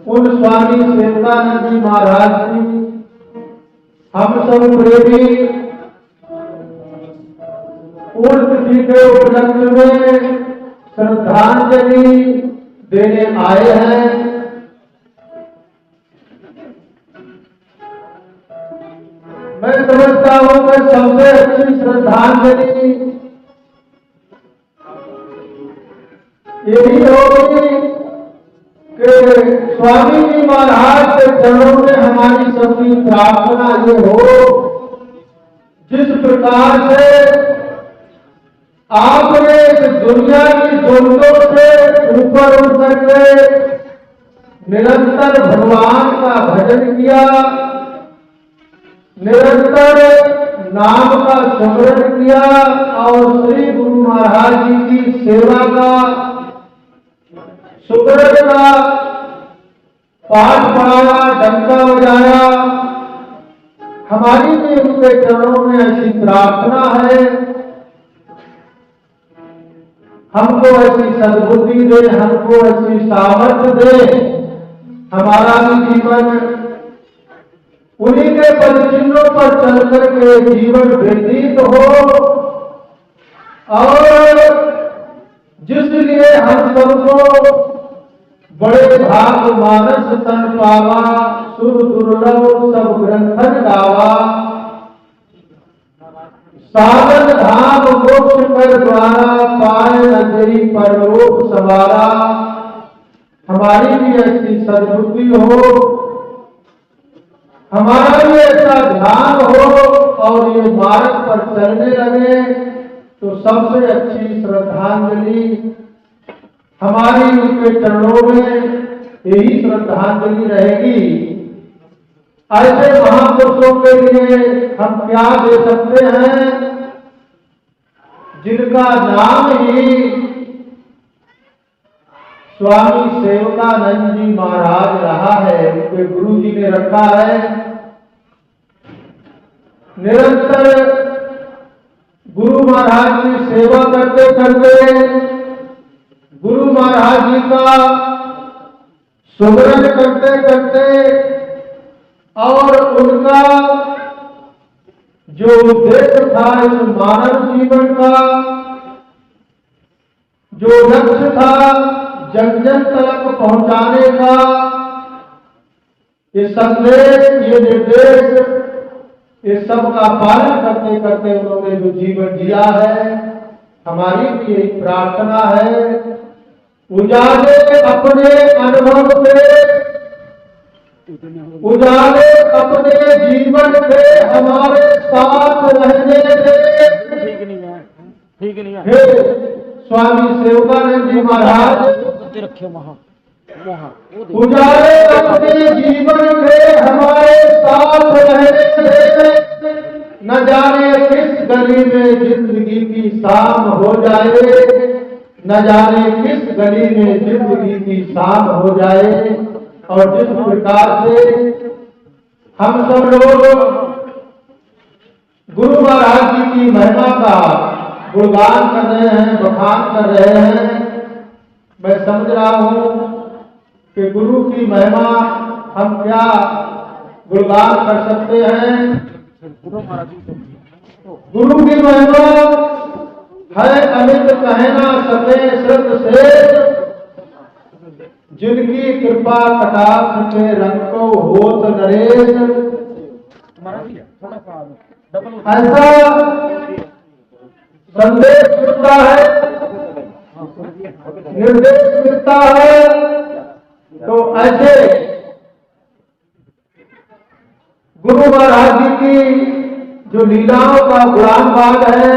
उन स्वामी सेवकानंद जी महाराज जी हम सब प्रेमी उन तिथि के उपलक्ष्य में श्रद्धांजलि देने आए हैं। मैं समझता हूं कि सबसे अच्छी श्रद्धांजलि यही होगी कि स्वामी जी महाराज के चरणों में हमारी सबकी प्रार्थना ये हो, जिस प्रकार से आपने इस दुनिया की द्वंद्वों से ऊपर उठ करके निरंतर भगवान का भजन किया, निरंतर नाम का स्मरण किया और श्री गुरु महाराज जी की सेवा का सुकृत का पाठ पढ़ाया, डंका बजाया। हमारी भी उनके चरणों में ऐसी प्रार्थना है, हमको ऐसी सद्बुद्धि दे, हमको ऐसी सामर्थ्य दे, हमारा भी जीवन उन्हीं के पदचिन्हों पर चल करके जीवन व्यतीत हो और जिसलिए हम सबको बड़े भाग मानस तन पावा, सुर दुर्लभ सब ग्रंथन गावा, साधन धाम मोक्ष कर द्वारा पाए नजरी परलोक सवारा। हमारी भी ऐसी सद्बुद्धि हो, हमारा भी ऐसा ध्यान हो और ये मार्ग पर चलने लगे तो सबसे अच्छी श्रद्धांजलि हमारी उनके चरणों में यही श्रद्धांजलि रहेगी। ऐसे महापुरुषों के लिए हम क्या दे सकते हैं जिनका नाम ही स्वामी सेवकानंद जी महाराज रहा है, उनके गुरु जी ने रखा है। निरंतर गुरु महाराज की सेवा करते करते, गुरु महाराज जी का सुमरन करते करते और उनका जो उद्देश्य था इस मानव जीवन का, जो लक्ष्य था जन जन तक पहुंचाने का, ये संदेश, ये निर्देश, ये सब का पालन करते करते उन्होंने जो जीवन जिया है, हमारी भी एक प्रार्थना है उजाले अपने अनुभव से, उजाले अपने जीवन से हमारे साथ रहने से। ठीक नहीं है स्वामी सेवकानंद जी महाराज उजाले अपने जीवन से हमारे साथ रहने से, न जाने किस गली में जिंदगी की शाम हो जाए, न जाने किस गली में जिंदगी की शाम हो जाए। और जिस प्रकार से हम सब लोग गुरु महाराज जी की महिमा का गुणगान कर रहे हैं, बखान कर रहे हैं, मैं समझ रहा हूं कि गुरु की महिमा हम क्या गुणगान कर सकते हैं। गुरु की महिमा है अमित कहना सके श्रद्ध से, जिनकी कृपा कटाक्ष के रंग को होत नरेश। ऐसा संदेश मिलता है, निर्देश मिलता है, तो ऐसे गुरु महाराज जी की जो लीलाओं का गुलामबाज है,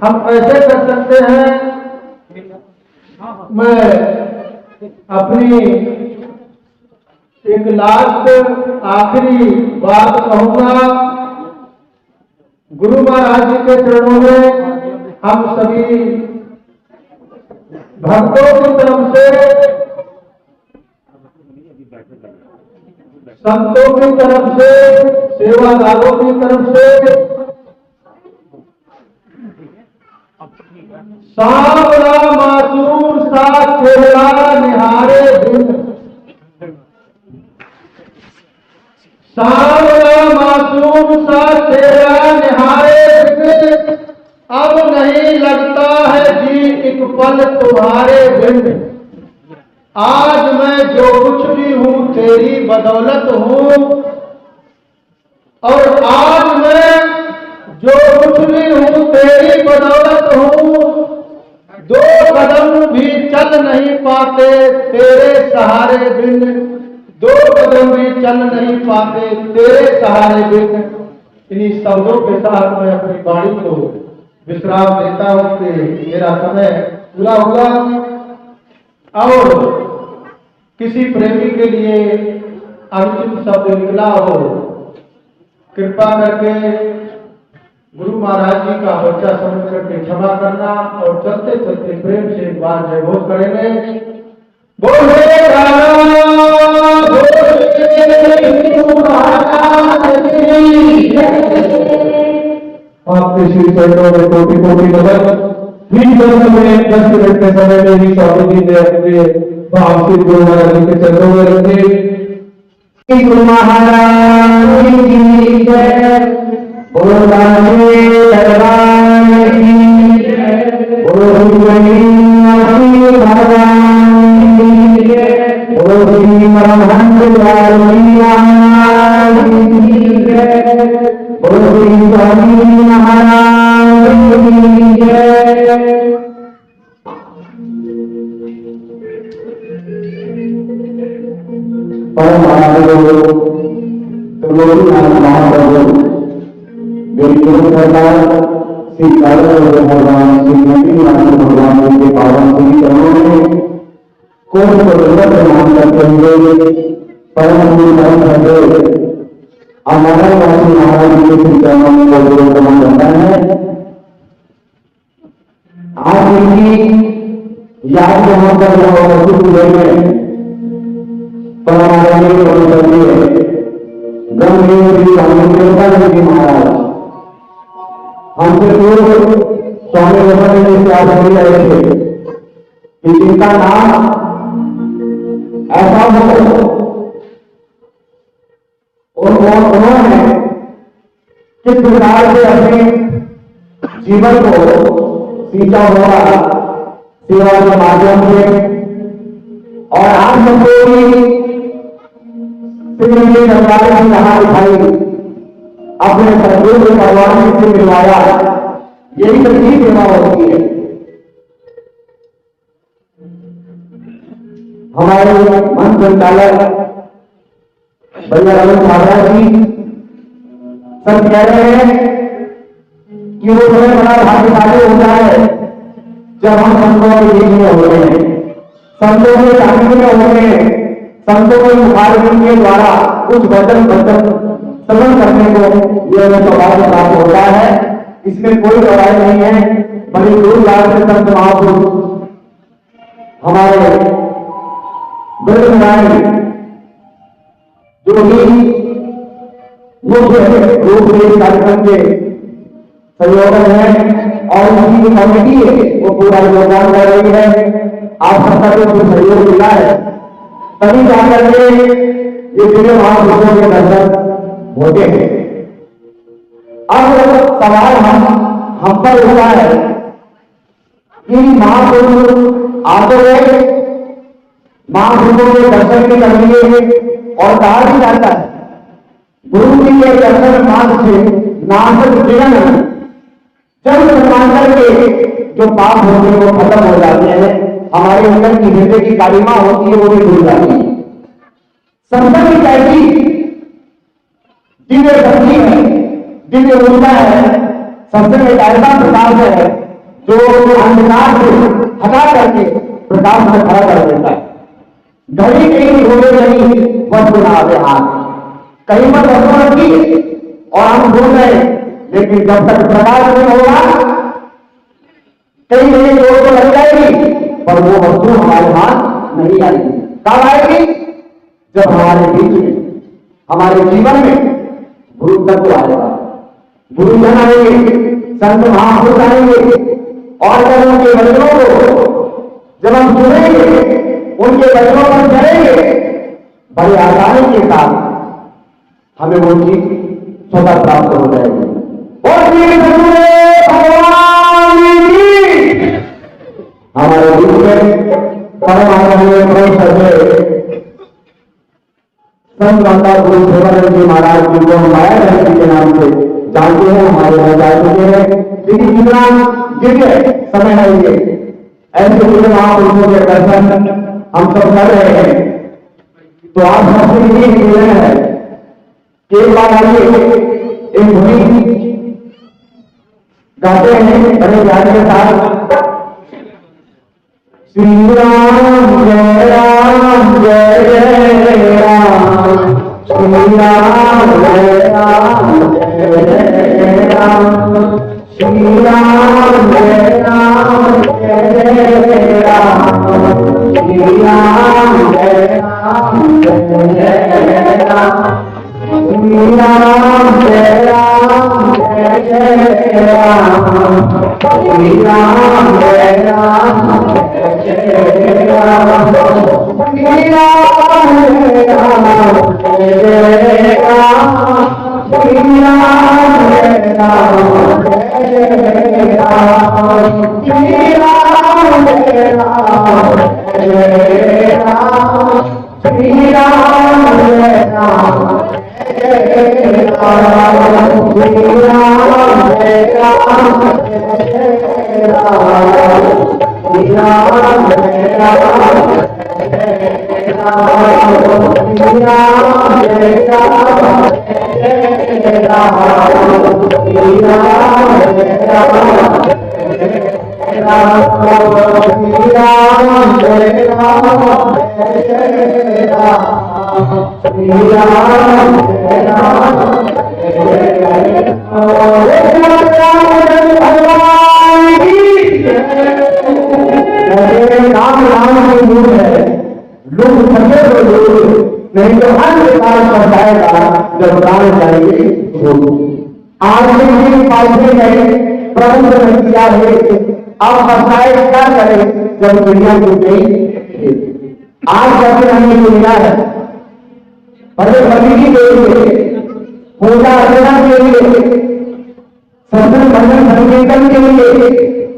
हम कैसे कर सकते हैं। मैं अपनी एक लास्ट आखिरी बात कहूंगा। गुरु महाराज जी के चरणों में हम सभी भक्तों की तरफ से, संतों की तरफ से, सेवादारों की तरफ से सांवला मासूम सा चेहरा निहारे बिन, सांवला मासूम सा चेहरा निहारे बिन, अब नहीं लगता है जी एक पल तुम्हारे बिन। आज मैं जो कुछ भी हूं तेरी बदौलत हूं, और आज मैं जो कुछ भी हूं तेरी बदौलत हूं। दो कदम भी चल नहीं पाते तेरे सहारे बिन, दो कदम भी चल नहीं पाते तेरे सहारे बिन। इन्हीं शब्दों के साथ मैं अपनी वाणी को विश्राम देता हूं कि मेरा समय पूरा हुआ। और किसी प्रेमी के लिए अनुचित शब्द निकला हो, कृपा करके गुरु महाराज जी का बच्चा समझ करके क्षमा करना। और चलते चलते प्रेम से एक बार जय घोष करेंगे। बोले आपके श्री चरणों में कोटि कोटि नमन। फिर 10 मिनट के समय में ही स्वामी जी ने अपने भाव से गुरु महाराज जी के चरणों में रखे। गुरु महाराज की जय। बोलो राधे भगवान की जय। बोलो भगवान की जय। बोलो श्री परमहंस महाराज की जय। बोलो श्री स्वामी महाराज की जय। श्री भगवान श्री भगवान के पावन श्री चरणों में कोट प्रणाम करते हुए परम हमारा वासी महाराज जी के श्री चरणों में कोट प्रणाम करता है। आज इनकी याद यहाँ पर उपस्थित हुए हैं परमानंद ब्रह्मदेव श्री स्वामी देवता जी महाराज। हमसे पूर्व स्वामी विवेकानंद जी से आगे रहे थे कि जिनका नाम ऐसा हो, उन्होंने किस प्रकार से अपने जीवन को सींचा होगा सेवा के माध्यम से। और आज हमको श्री सरकार की कहा दिखाई, अपने सदगुरु भगवान से मिलवाया। यही सच्ची सेवा होती है। हमारे मन संचालक भैया रमन छात्रा जी सब कह रहे हैं कि वो बड़ा बड़ा भाग्यशाली होता है जब हम संतों के बीच में होते हैं, संतों के सामने में होते हैं, संतों के मुखारबिन के द्वारा कुछ वचन श्रवण करने को यह सौभाग्य प्राप्त होता है। इसमें कोई लड़ाई नहीं है। बड़ी दूर लाख से संत महापुरुष हमारे ब्रह्मनारायण जो भी मुख्य रूप में कार्यक्रम के संयोजक है और उनकी जो कमेटी है वो पूरा योगदान कर रही है। आप सबका जो सहयोग मिला है तभी जाकर के ये पूरे महापुरुषों के दर्शन होते हैं। अब सवाल हम पर हुआ है कि महापुरुष आते हैं, महापुरुषों के दर्शन भी कर लिए और कहा भी जाता है गुरु जी के दर्शन मार्ग से नासक जीवन जब समांतर के जो पाप होते हैं वो खत्म हो जाते हैं। हमारे अंदर की हृदय की कालिमा होती है वो भी भूल जाती है। संत की कैसी दिव्य भक्ति है, दिव्य ऊर्जा है, सबसे एक ऐसा प्रकाश है जो अंधकार से हटा करके प्रकाश में खड़ा कर देता है। घड़ी कहीं घोड़े नहीं वस्तु ना आवे हाथ, कहीं पर वस्तु रखी और हम घूम रहे, लेकिन जब तक प्रकाश नहीं होगा कहीं नहीं जोर तो लग जाएगी पर वो वस्तु हमारे हाथ नहीं आएगी। कब आएगी? जब हमारे बीच में, हमारे जीवन में गुरु तत्व आएगा, गुरुजन आएंगे, संत महापुरुष आएंगे और जब उनके वचनों को जब हम सुनेंगे, उनके वचनों पर चलेंगे, बड़ी आसानी के साथ हमें वो चीज स्वतः प्राप्त हो जाएगी। और हमारे बीच में परम आदरणीय प्रभु सदे संत माता गुरु सेवानंद जी महाराज जी को माया जी के नाम से जानते हैं, हमारे यहाँ जा चुके हैं। लेकिन जितना दिव्य समय है ये, ऐसे पूरे महापुरुषों के दर्शन हम सब कर रहे हैं, तो आप सबसे ये निवेदन है कि एक बार आइए एक धुनी गाते हैं बड़े प्यार के साथ। श्री राम जय राम जय जय राम, श्री राम जय राम जय जय राम, श्री राम जय राम जय जय राम, श्री राम जय राम जय जय राम, श्री राम जय राम जय जय राम, श्री राम जय राम जय जय राम, श्री राम जय राम जय जय राम, श्री राम जय राम जय जय राम, श्री राम जय राम जय जय राम, श्री राम जय राम जय राम, श्री राम जय राम जय राम, श्री राम जय राम जय राम, श्री राम जय राम जय राम, श्री राम जय राम जय राम, श्री राम जय राम जय राम, श्री राम जय राम राम राम की मूल है, लोग सके तो लोग नहीं तो हर विकास कर जाएगा जब प्राण जाएंगे। आज भी पालने गए प्रबंध नहीं किया है, अब फसाए क्या करें जब दुनिया टूट गई। आज जब हमने मिला है बड़े बंदी के लिए, पूजा अर्चना के लिए, सत्संग भजन संकीर्तन के लिए,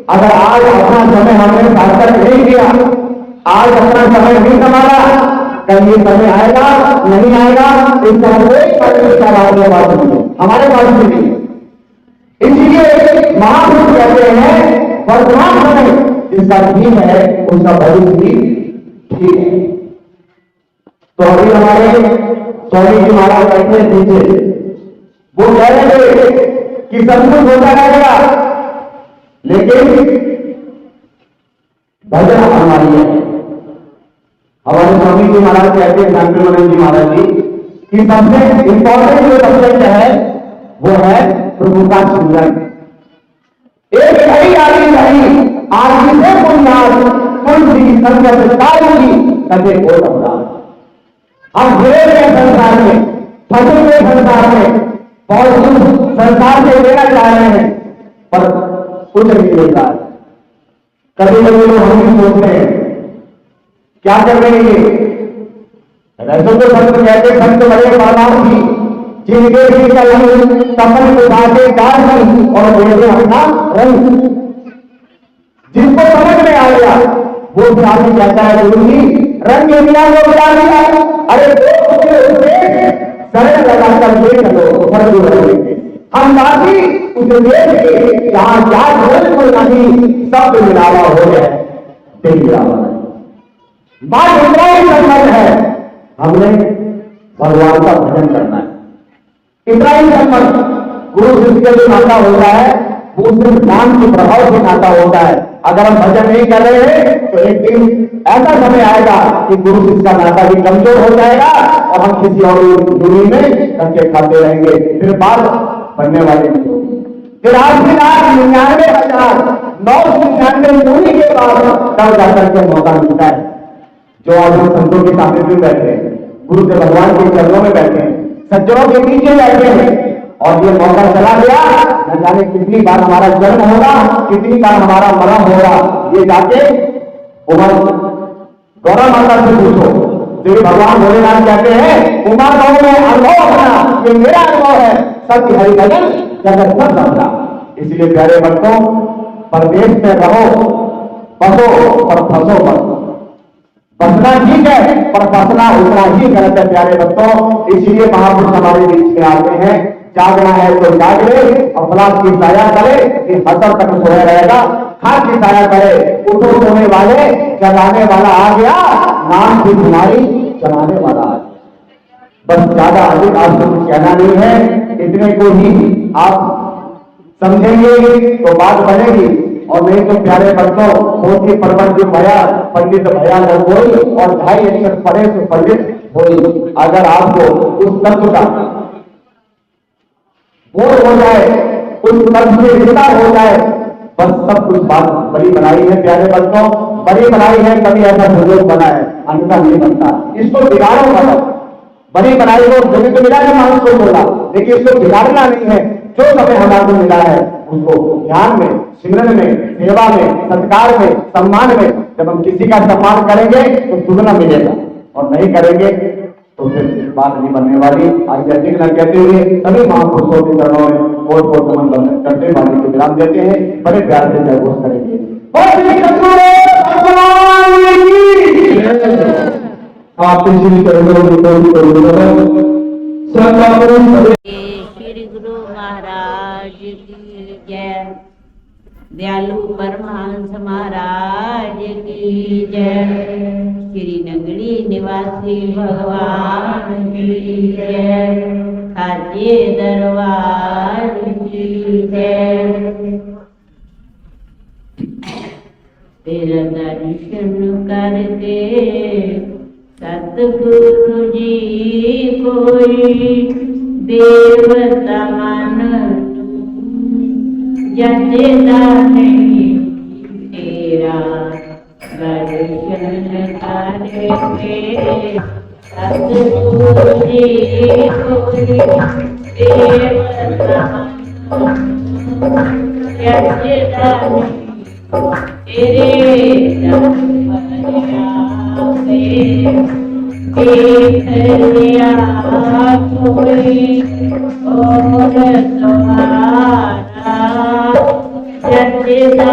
अगर आज अपना समय हमने सार्थक नहीं किया, आज अपना समय नहीं संभाला, कल ये समय आएगा नहीं आएगा इसका कोई बात नहीं हमारे पास भी नहीं। इसलिए महापुरुष कहते हैं वर्तमान समय जिसका ठीक है उसका भविष्य भी ठीक है। तो अभी हमारे स्वामी जी महाराज बैठे नीचे, वो कह रहे थे कि सब कुछ होता रहेगा लेकिन भजन हमारी है। हमारे स्वामी जी महाराज कहते हैं, शांतिमन जी महाराज जी, कि सबसे इंपॉर्टेंट जो सब्जेक्ट है वो है प्रभु का सुंदर। एक सही आदमी नहीं आदमी से बुनियाद तुलसी संगत काली कभी हो सकता। हम घिरे हुए संसार में, फंसे हुए संसार में, बहुत संसार से लेना चाह रहे हैं पर कुछ नहीं मिलता। कभी कभी लोग हम भी सोचते हैं क्या कर रहे हैं। ऐसे तो संत कहते संत बड़े परमाणु थी जिनके भी कमल को बातें डाली और बोलते अपना रंग। जिनको समझ में आ गया वो भी आदमी कहता है गुरु जी रंग दिया वो बता दिया। अरे सरल लगाकर देख लो फर्क हम बाकी उसे देख के जहां क्या कोई नहीं सब मिलावा हो जाए दिल मिलावा नहीं। बात इतना ही संबंध है हमने भगवान का भजन करना है, इतना ही संबंध। गुरु शिष्य का जो नाता होता है वो सिर्फ ज्ञान के प्रभाव से नाता होता है। अगर हम भजन नहीं कर रहे हैं तो एक दिन ऐसा समय आएगा कि गुरु शिष्य का नाता भी कमजोर हो जाएगा और हम किसी और दूरी में धक्के खाते रहेंगे, फिर बात बनने वाली नहीं होगी। फिर 8,99,999 दूरी के बाद तब जाकर के मौका मिलता है। जो आज हम संतों के सामने में बैठे हैं, गुरु के भगवान के चरणों में बैठे हैं, सज्जनों के पीछे बैठे हैं और ये मौका चला गया, न जाने कितनी बार हमारा जन्म होगा, कितनी बार हमारा मरण होगा। ये जाके उमा गौरा माता से पूछो। देवी भगवान भोलेनाथ कहते हैं उमा गांव में अनुभव अपना, ये मेरा अनुभव है, सत्य हरि भजन जगत सब समझा। इसलिए प्यारे भक्तों, परदेश में रहो, बसो और फंसो मत। बसना ठीक है पर फंसना उतना ही गलत है प्यारे बच्चों। इसीलिए महापुरुष हमारे बीच में आते हैं, जागना है तो जाग ले, अफलाक की साया करे, कि हसर तक सोया रहेगा, खाक की साया करे, उठो सोने वाले, जगाने वाला आ गया, नाम की तुम्हारी चलाने वाला आ गया। बस ज्यादा अधिक आपको कुछ कहना नहीं है, इतने को ही आप समझेंगे तो बात बनेगी, और नहीं तो प्यारे बच्चों मोती पर्वत जो भया पंडित भया न कोई, और 2.5 अक्षर पढ़े तो पंडित होई। अगर आपको उस तत्व का बोध हो जाए, उस तत्व से विस्तार हो जाए, बस सब कुछ बात बड़ी बनाई है प्यारे बच्चों, बड़ी बनाई है। कभी ऐसा बुजुर्ग बना है, अन्यथा नहीं बनता। इसको बिगाड़ो मतलब बड़ी बनाई को जब तो मिला है मानुष को बोला, लेकिन इसको बिगाड़ना नहीं है। जो समय हमारे को मिला है उसको ध्यान में, सिमरन में, सेवा में, सत्कार में, सम्मान में, जब हम किसी का सम्मान करेंगे तो दुगना मिलेगा, और नहीं करेंगे तो फिर बात नहीं बनने वाली। आध्यात्मिक न कहते हुए सभी महापुरुषों के चरणों में और नमन करते वाले को विराम देते हैं। बड़े प्यार से जय घोष करेंगे। आप श्री गुरु महाराज की जय। दयालु परमहंस महाराज की जय। श्री नगरी निवासी भगवान की जय। साचे दरबार की जय। तेरा दर्शन करके सतगुरु जी कोई देवता मन जचेदा नहीं तेरा दर्शन करके सतगुरु जी कोई देवता जचेदा नहीं तेरे देख लिया कोई और तुम्हारा जचेदा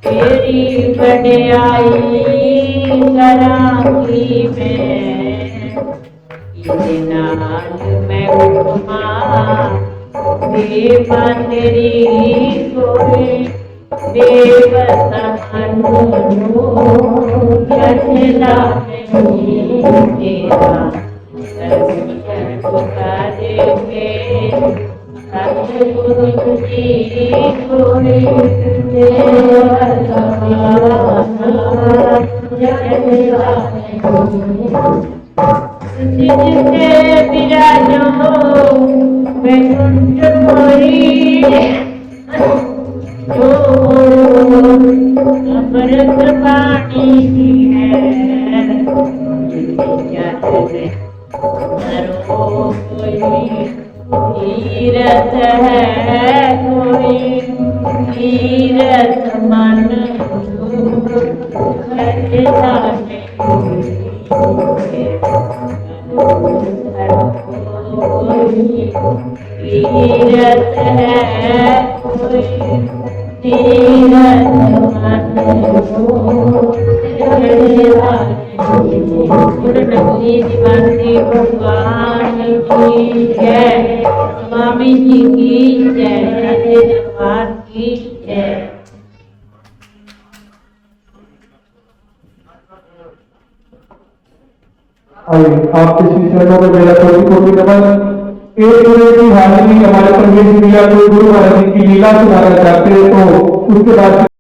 तेरी बड़ाई करांगी मैं उपमा देवा तेरी कोई देवता जचेदा नहीं तेरा करेंगे सतगुरु जी कोई देवता जचेदा जिसके विराजो वैकुंठ मोरी जो अमृत पानी है कोई तीरथ है कोई तीरथ मन जचेदा तीरथ है कोई तीरथ मन पूर्ण निवासी भगवान की जय, स्वामी जी की जय, सच्चे दरबार की जय। आपके श्री चरणों में मेरा कोटि नमन। एक मिनट की हाजिरी हमारे परमेश प्रिया को गुरु महाराज जी की लीला सुनाना चाहते हैं तो उसके बाद